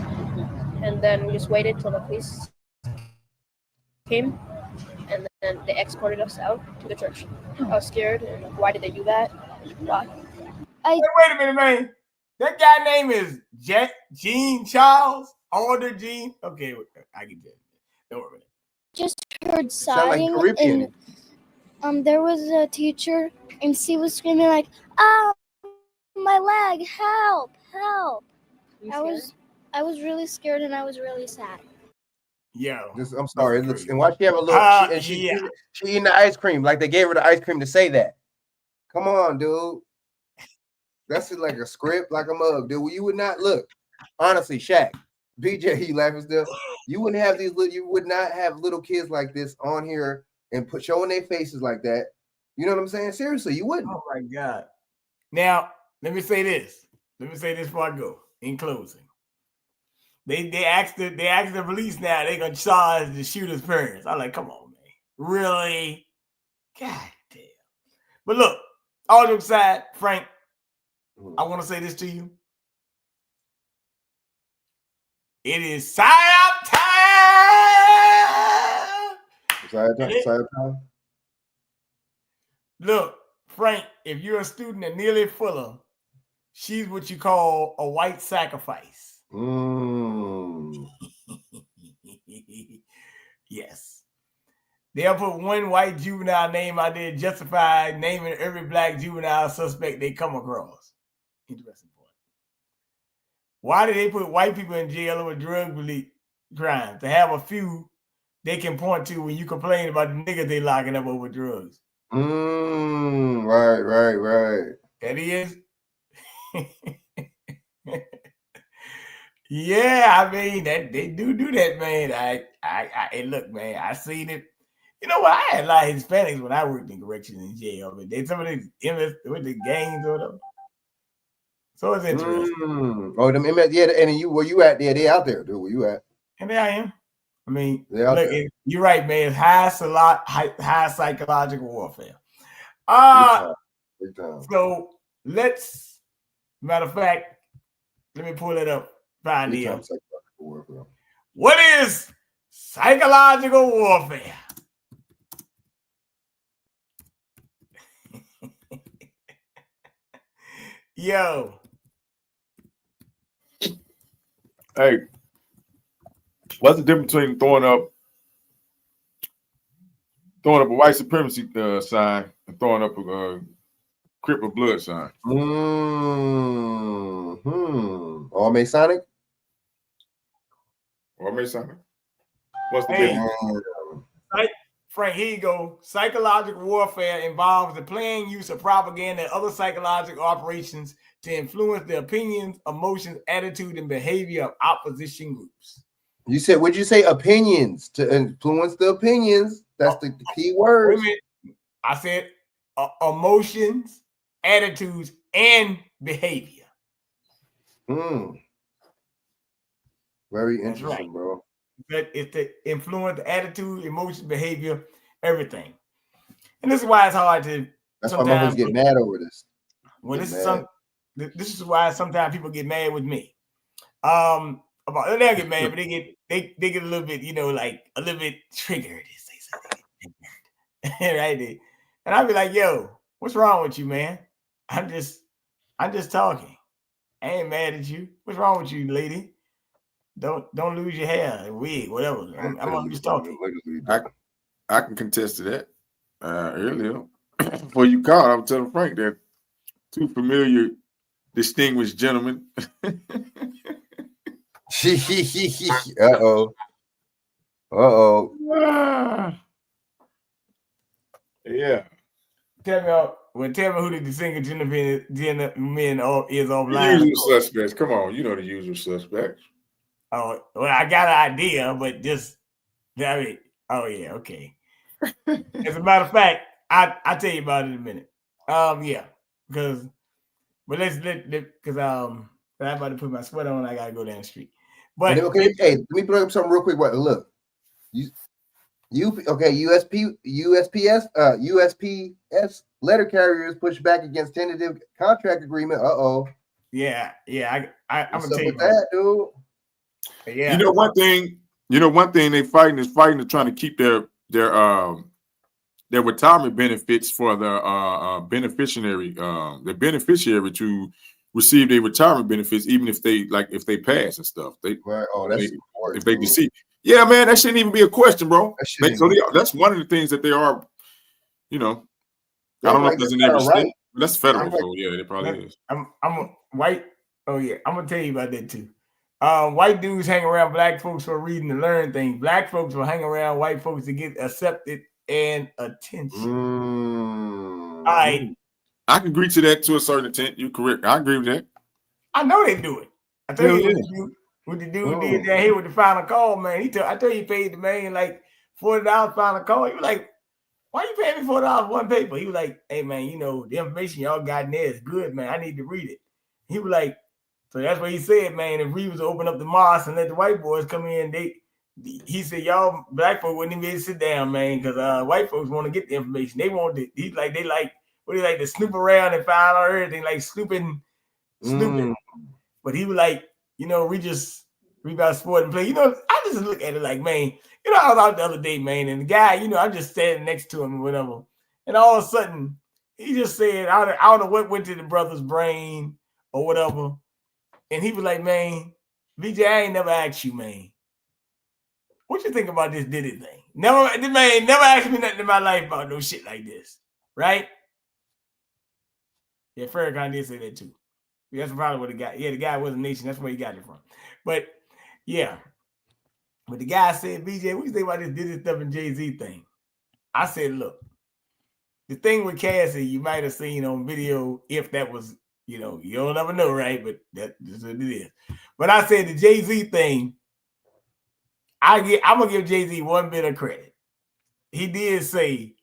and then we just waited till the police came, and then they escorted us out to the church. I was scared, and why did they do that? Why? Hey, wait a minute, man. That guy name is Gene Charles, Alder Gene. Okay, I get that. Don't worry. Just heard sighing, like and there was a teacher, and she was screaming like, "Oh, my leg! Help! Help!" I was really scared, and I was really sad. Yo, I'm sorry. And why she have a little? She eating the ice cream like they gave her the ice cream to say that. Come on, dude. That's like a script, like a mug, dude. You would not look. Honestly, Chak, BJ, you laughing still? You wouldn't have you would not have little kids like this on here and showing their faces like that. You know what I'm saying? Seriously, you wouldn't. Oh my God. Now, let me say this. Before I go. In closing. They asked the police now they're gonna charge the shooter's parents. I'm like, come on, man. Really? God damn. But look, all jokes aside, Frank, I want to say this to you. It is Psyops time! Psyops time? Look, Frank, if you're a student at Nearly Fuller, she's what you call a white sacrifice. Yes. They'll put one white juvenile name out there, justify naming every black juvenile suspect they come across. Interesting point. Why do they put white people in jail over drug crimes? To have a few they can point to when you complain about the niggas they locking up over drugs. Right. That is. Yeah, I mean that they do that, man. I look, man, I seen it. You know what? I had a lot of Hispanics when I worked in corrections in jail. But they some of these with the gangs or whatever. So it's interesting. Oh, yeah, and you where you at there? They out there, dude. Where you at? And there I am. I mean, look, you're right, man. It's high psychological warfare. Big time. So let's, matter of fact, let me pull it up. Find it. What is psychological warfare? Yo. Hey, what's the difference between throwing up a white supremacy sign and throwing up a Crip or Blood sign? All Masonic? All Masonic. What's the difference? Frank, here you go. Psychological warfare involves the planned use of propaganda and other psychological operations to influence the opinions, emotions, attitude, and behavior of opposition groups. You said, would you say opinions to influence the opinions? That's the key word. I said emotions, attitudes, and behavior. Very interesting, bro. But it's to influence the attitude, emotion, behavior, everything. And this is why it's hard to. That's why motherfuckers get mad over this. Well, this is why sometimes people get mad with me. They don't get mad, but they get a little bit, like a little bit triggered. Say something, right? And I'll be like, "Yo, what's wrong with you, man? I'm just talking. I ain't mad at you. What's wrong with you, lady? Don't lose your hair, wig, whatever. I'm just talking." I can contest to that. Earlier, before you called, I was telling Frank that two familiar, distinguished gentlemen. Yeah. Tell me who the distinguished gentlemen is offline. The usual suspects. Come on, you know the usual suspects. Oh, well, I got an idea, but okay. As a matter of fact, I'll tell you about it in a minute. I'm about to put my sweater on. I gotta go down the street. But okay, hey, let me bring up something real quick. Look, USPS letter carriers push back against tentative contract agreement. Yeah, I'm gonna tell you that, dude. Yeah. You know one thing they fighting to trying to keep their retirement benefits for the beneficiary to receive their retirement benefits, even if they pass and stuff. If they deceive. Yeah, man, that shouldn't even be a question, bro. That's one of the things that they are, I don't know if there's in every state, but that's federal. So yeah, it probably is. I'm white. Oh yeah, I'm gonna tell you about that too. White dudes hang around black folks for reading and learn things. Black folks will hang around white folks to get accepted and attention. All right. I can agree to that to a certain extent. You're correct. I agree with that. I know they do it. I tell you what the dude did down here with the final call, man. I told you he paid the man like $40 final call. He was like, "Why you paying me $40 one paper?" He was like, "Hey man, the information y'all got in there is good, man. I need to read it." He was like, so that's what he said, man. If we was to open up the mosque and let the white boys come in, he said, y'all black folks wouldn't even sit down, man, because white folks want to get the information. They want to, they like to snoop around and find out everything, like snooping. But he was like, we about sport and play. I just look at it like, man, I was out the other day, man, and the guy, I'm just standing next to him or whatever. And all of a sudden, he just said, I don't know what went to the brother's brain or whatever. And he was like, man, VJ, I ain't never asked you, man, what you think about this Diddy thing? This man never asked me nothing in my life about no shit like this, right? Yeah, Farrakhan did say that too. That's probably what the guy was a nation. That's where he got it from. But yeah, but the guy said, VJ, what do you think about this Diddy stuff and Jay-Z thing? I said, look, the thing with Cassie, you might have seen on video, if that was, you'll never know, right? But that's what it is. But I said the Jay-Z thing, I'm gonna give Jay-Z one bit of credit. He did say,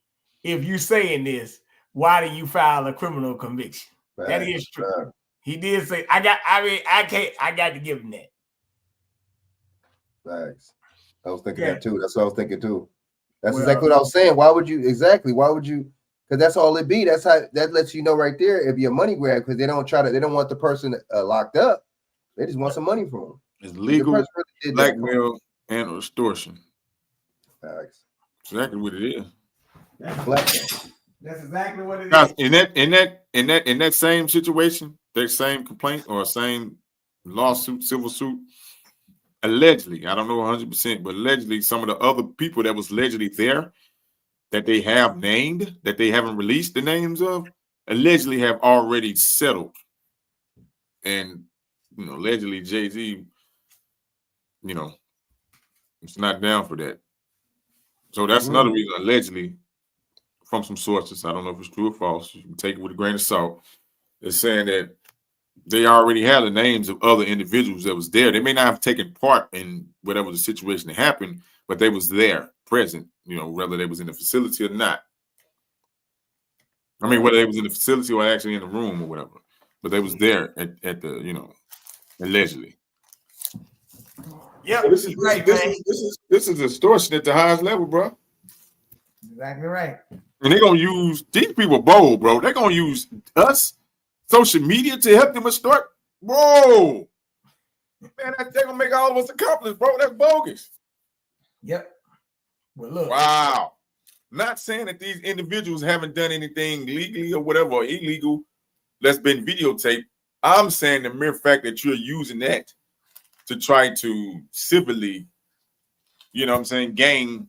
if you're saying this, why do you file a criminal conviction? That is true. He did say, I got to give him that. Thanks. I was thinking Yeah. that too. That's what I was thinking too. That's Well, exactly what I was saying. Why would you? Because that's all it be. That's how that lets you know right there. It'd be a money grab because they don't want the person locked up. They just want some money from them. It's legal The person really did that. blackmail and extortion. Facts. Exactly what it is. Blackmail. That's exactly what it Now, is. in that same situation, that same complaint or same lawsuit, civil suit, allegedly, I don't know 100%, but allegedly, some of the other people that was allegedly there that they have named, that they haven't released the names of, allegedly have already settled. And allegedly Jay-Z, it's not down for that. So that's another reason, allegedly, from some sources, I don't know if it's true or false, you can take it with a grain of salt, it's saying that they already had the names of other individuals that was there. They may not have taken part in whatever the situation that happened, but they was there, present, whether they was in the facility or not. I mean, whether they was in the facility or actually in the room or whatever, but they was there at the, allegedly. Yeah, So this is extortion at the highest level, bro. Exactly right. And they're gonna use these people bold, bro. They're gonna use us, social media, to help them extort. Whoa, man, they're gonna make all of us accomplices, bro. That's bogus. Yep. Well, look. Wow. Not saying that these individuals haven't done anything legally or whatever or illegal that's been videotaped. I'm saying the mere fact that you're using that to try to civilly, gain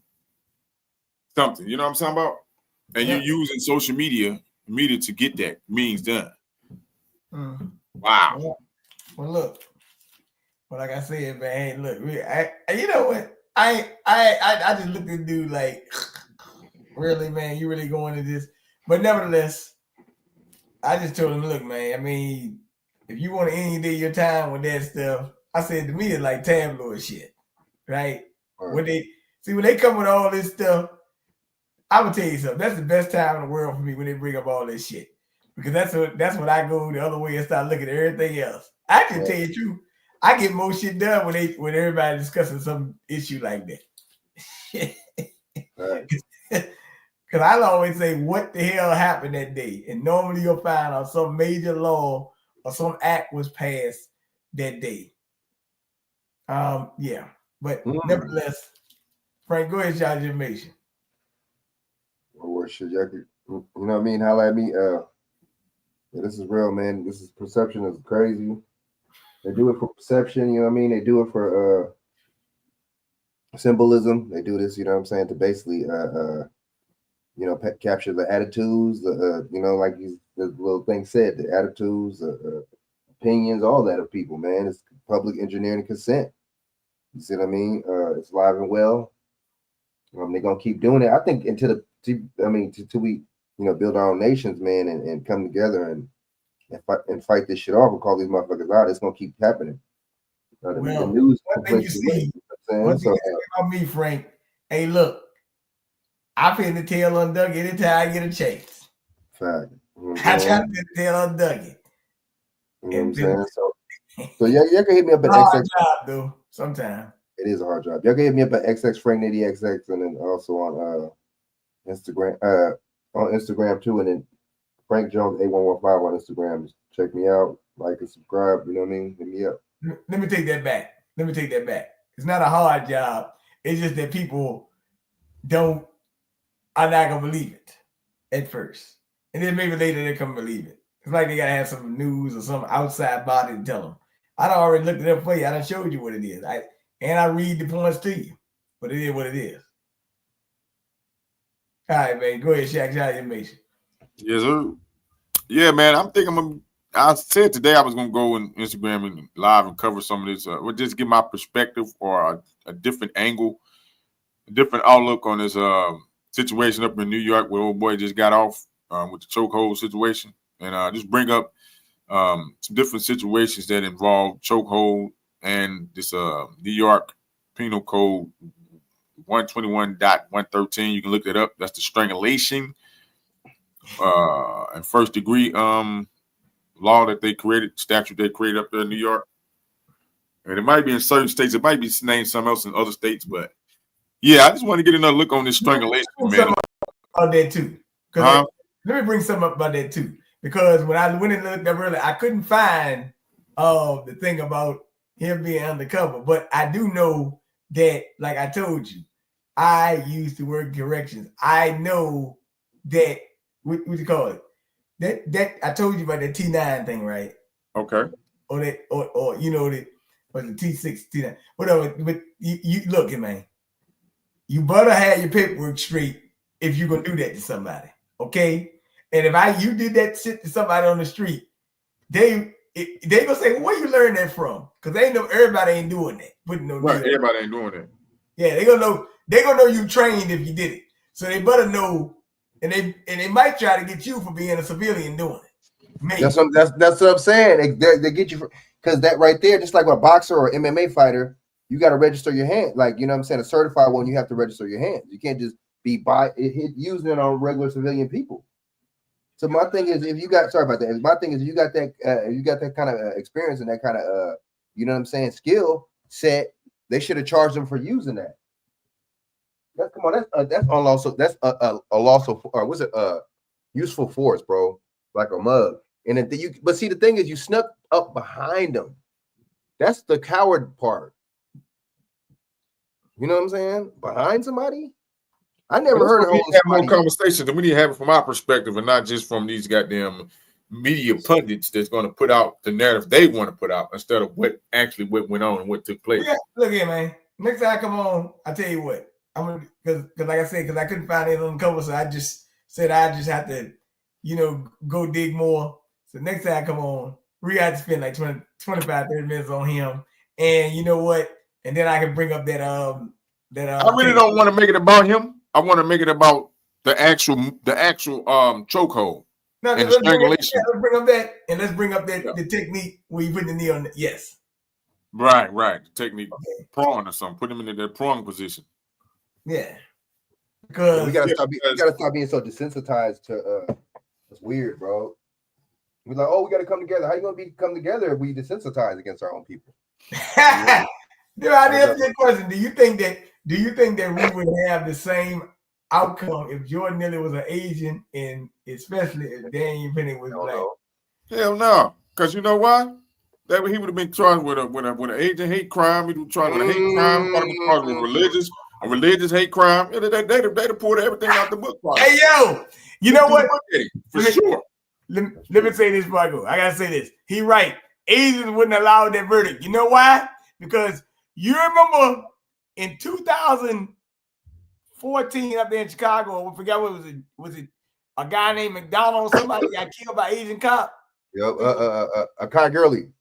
something. You know what I'm talking about? And you're using social media to get that means done. Wow. Yeah. Well, look. Well, like I said, man, look, you know what? I just looked at the dude like, really, man, you really going to this? But nevertheless, I just told him, look, man, I mean, if you want to end your time with that stuff, I said to me it's like tabloid shit, right? When they come with all this stuff, I'm gonna tell you something. That's the best time in the world for me when they bring up all this shit, because that's when I go the other way and start looking at everything else. I can tell you the truth. I get more shit done when everybody discussing some issue like that. Because I'll always say, what the hell happened that day? And normally you'll find out some major law or some act was passed that day. Yeah. But nevertheless, Frank, go ahead and shout your information. Well, shit, y'all could, you know what I mean? Holla at me. Yeah, this is real, man. This is perception is crazy. They do it for perception, you know what I mean? They do it for symbolism. They do this, you know what I'm saying, to basically capture the attitudes, like the little thing said, the attitudes, opinions, all that of people, man. It's public engineering and consent. You see what I mean? It's live and well. They're gonna keep doing it. I think until we build our own nations, man, and come together and fight this shit off and call these motherfuckers out. It's gonna keep happening. The news. One thing you see, about me, Frank. Hey, look, I pin the tail on Dougie anytime I get a chance. Fact. I try to pin the tail on Dougie. You know what I'm saying? So y'all can hit me up at XX. Job, though. Sometimes it is a hard job. Y'all can hit me up at XX Frank Nitty XX, and then also on Instagram too, and then Frank Jones 8115 on Instagram. Check me out, like and subscribe. You know what I mean? Hit me up. Let me take that back. It's not a hard job. It's just that people are not gonna believe it at first, and then maybe later they come believe it. It's like they gotta have some news or some outside body to tell them. I done already looked it up for you. I done showed you what it is. I read the points to you, but it is what it is. All right, man. Go ahead, Shaq. Shout out your information. Yes, sir. Yeah, man. I said today I was gonna go on Instagram and live and cover some of this. We'll just give my perspective or a different angle, a different outlook on this situation up in New York where old boy just got off with the chokehold situation, and just bring up some different situations that involve chokehold and this New York Penal Code 121.113. You can look that up. That's the strangulation and first degree law that they created, statute they created up there in New York. And it might be in certain states. It might be named something else in other states. But yeah, I just want to get another look on this strangulation, man. About that too. Let me bring something up about that too. Because when I went and looked up earlier, I couldn't find the thing about him being undercover. But I do know that, like I told you, I used to work corrections. I know that what you call it? That I told you about that T9 thing, right? Okay. Or that, or you know that was the T6, T9, whatever. But you look, man, you better have your paperwork straight if you're gonna do that to somebody, okay? And if you did that shit to somebody on the street, they gonna say, well, where you learn that from? Because everybody ain't doing that. Putting no right, everybody ain't doing that. Yeah, they gonna know you trained if you did it. So they better know, and they might try to get you for being a civilian doing it. Maybe. That's what I'm saying. They get you because that right there, just like a boxer or MMA fighter, you got to register your hand. Like, you know what I'm saying? A certified one, you have to register your hands. You can't just be using it on regular civilian people. So my thing is, if you got that kind of experience and that kind of you know what I'm saying, skill set, they should have charged them for using that. That's unlawful. That's a lawful, or was it useful force, bro? Like a mug. And then but see, the thing is, you snuck up behind them. That's the coward part. You know what I'm saying? Behind somebody. I never heard of have more conversations, and we need to have it from our perspective, and not just from these goddamn media pundits that's going to put out the narrative they want to put out instead of what went on and what took place. Yeah, look here, man. Next time I come on, I tell you what. I'm gonna because like I said, because I couldn't find it on the cover, so I just said I just have to, go dig more. So next time I come on, we got to spend like 20, 25, 30 minutes on him. And you know what? And then I can bring up that I really don't want to make it about him. I want to make it about the actual chokehold. No, and strangulation. Let's bring up that, and let's bring up that the technique where you put the knee on the yes. Right. The technique, prong or something. Put him in that prong position. Yeah. Because we gotta stop being so desensitized to it's weird, bro. We're like, oh, we gotta come together. How you gonna come together if we desensitize against our own people? Dude, I ask you a question. Do you think that we would have the same outcome if Jordan Nitty was an Asian, and especially if Daniel Penny was black? Hell no, because you know why? That he would have been charged with an Asian hate crime. He would have charged with a hate crime. He would have been charged with a religious hate crime. They'd have pulled everything out the book. Hey yo, you know what? For sure. Let me say this, Marco. I gotta say this. He right. Asians wouldn't allow that verdict. You know why? Because you remember in 2014 up there in Chicago, I forgot what was it a guy named McDonald? Somebody got killed by Asian cop. Yep, a Kai Gurley.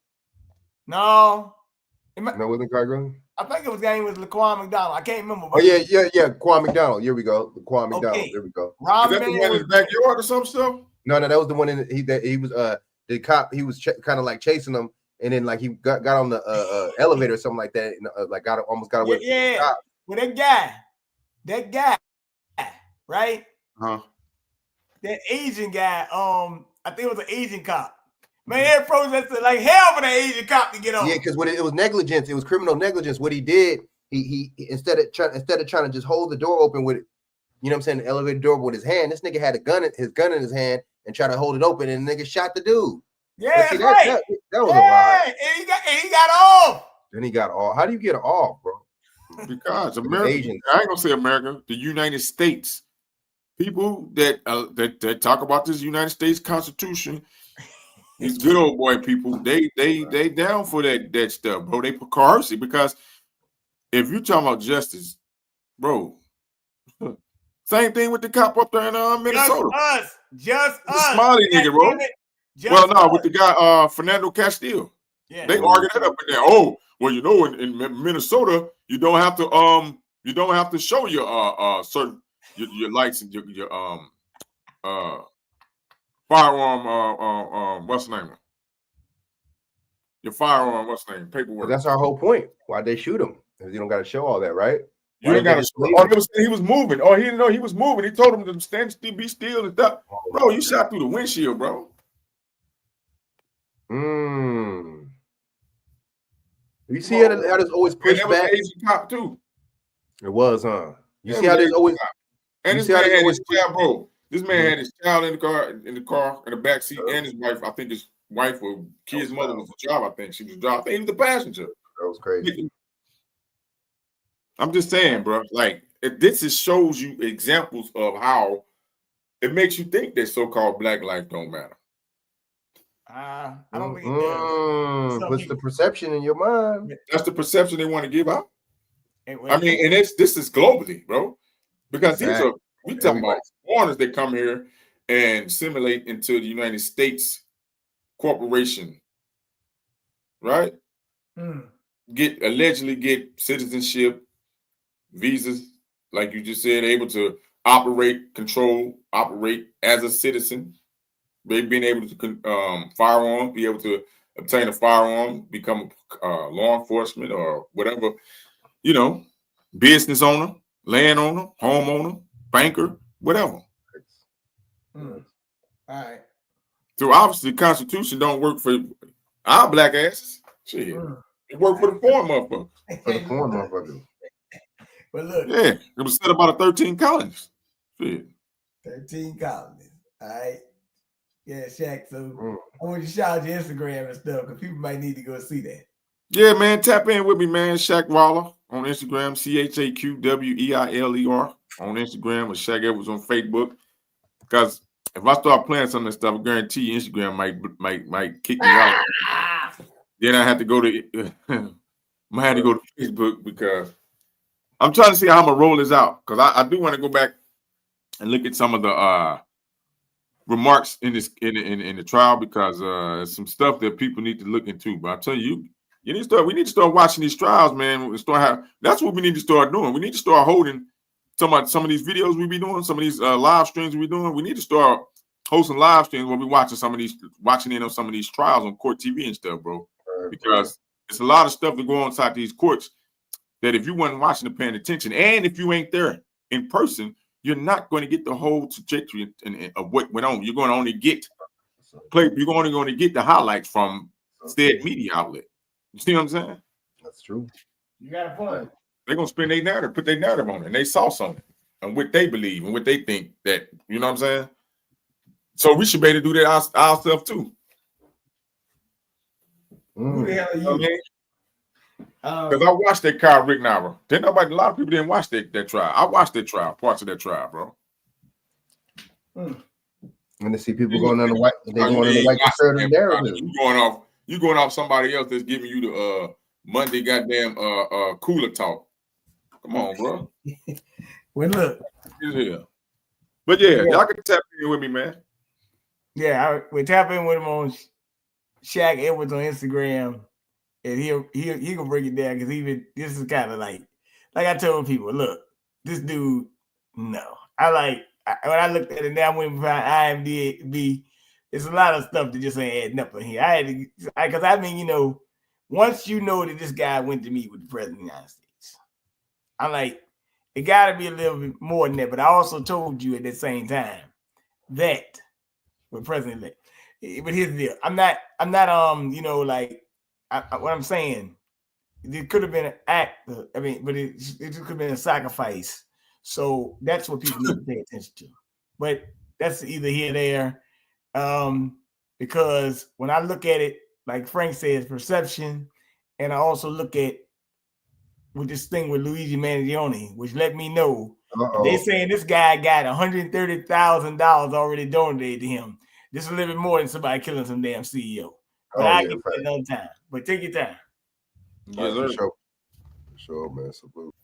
No, wasn't Kai Gurley. I think it was guy was Laquan McDonald. I can't remember. Oh yeah, Quan McDonald. Here we go, Quan McDonald. Okay. There we go. Is that the one in his backyard or some stuff? No, that was the one he was the cop. He was kind of like chasing him, and then like he got on the elevator or something like that, and like almost got away. Yeah. Well, that guy, right? Huh? That Asian guy. I think it was an Asian cop. Man, they protested like hell for that Asian cop to get on. Yeah, because it was negligence. It was criminal negligence. What he did, he instead of trying to just hold the door open with, you know what I'm saying, the elevator door with his hand, this nigga had his gun in his hand and tried to hold it open, and the nigga shot the dude. Yeah, see, right. That was a lie. And he got off. Then he got off. How do you get off, bro? Because America, I ain't gonna say America, the United States. People that talk about this United States Constitution, these good old boy people, they down for that stuff, bro. They coerce it, because if you're talking about justice, bro, same thing with the cop up there in Minnesota. Just us. Smiley nigga, bro. Well, no, with the guy Fernando Castillo. Yeah. They argued that up in there. Oh, well, in Minnesota, you don't have to show your certain your lights and your firearm what's the name? Your firearm, what's the name? Paperwork. That's our whole point. Why'd they shoot him? Because you don't got to show all that, right? You ain't got to show. Oh, he was moving. Oh, he didn't know he was moving. He told him to stand still, be still and stuff. Bro, you shot through the windshield, bro. You see how there's always pushed back? Asian cop too. It was, huh? You see how there's always. And this man had his child, bro. This man had his child in the car, in the back seat, and his wife. I think his wife or kid's mother was a job. I think she was driving. I think he was the passenger. That was crazy. I'm just saying, bro. Like this just shows you examples of how it makes you think that so-called black life don't matter. I don't think it does. What's the perception in your mind? That's the perception they want to give out. I mean, and this is globally, bro, because these are we talking about foreigners that come here and assimilate into the United States corporation, right? Allegedly get citizenship, visas, like you just said, able to operate as a citizen. They've been able to firearm, be able to obtain a firearm, become law enforcement or whatever, business owner, landowner, homeowner, banker, whatever. All right. So obviously the Constitution don't work for our black asses. Shit. It worked for the foreign motherfuckers. For the foreign motherfuckers. But look. Yeah, it was said about 13 colonies. Shit. 13 colonies. All right. Yeah, Shaq. So I want you to shout out your Instagram and stuff because people might need to go see that. Yeah, man. Tap in with me, man. Shaq Waller on Instagram, CHAQWEILER on Instagram, or Shaq Edwards on Facebook. Because if I start playing some of this stuff, I guarantee you Instagram might kick me out. Then I have to go to Facebook because I'm trying to see how I'm gonna roll this out. Because I do want to go back and look at some of the remarks in the trial because some stuff that people need to look into. But I'm telling you, we need to start watching these trials, man. That's what we need to start doing. We need to start holding some of these videos we be doing, some of these live streams we doing. We need to start hosting live streams where we watching in on some of these trials on court TV and stuff, bro. Because it's a lot of stuff that go on inside these courts that if you weren't watching and paying attention, and if you ain't there in person, you're not going to get the whole trajectory of what went on. You're going to only get the highlights from said media outlet. You see what I'm saying? That's true. You got a point. They're going to spin their narrative, put their narrative on it, and they saw something and what they believe and what they think that, you know what I'm saying? So we should be able to do that ourselves too. Who the hell are you? Because I watched that Kyle Rittenhour. A lot of people didn't watch that trial. I watched that trial, parts of that trial, bro. When they see people going on the white, conservative narrative. You going off somebody else that's giving you the Monday goddamn cooler talk. Come on, bro. Well, look. But yeah, y'all can tap in with me, man. Yeah, we tap in with him on Shaq Edwards on Instagram, and he can break it down because this is kind of like I told people, look, this dude, no. When I looked at it now, I went behind IMDb. It's a lot of stuff that just ain't adding up in here. Because once you know that this guy went to meet with the president of the United States, I'm like, it got to be a little bit more than that. But I also told you at the same time that with President-elect. But here's the deal. I'm not. What I'm saying, it could have been an act. But it just could have been a sacrifice. So that's what people need to pay attention to. But that's either here or there. Because when I look at it, like Frank says, perception, and I also look at with this thing with Luigi Mangione, which let me know they saying this guy got $130,000 already donated to him. This is a little bit more than somebody killing some damn CEO. But I get that another time. But take your time. Yeah, for sure, man. Salute.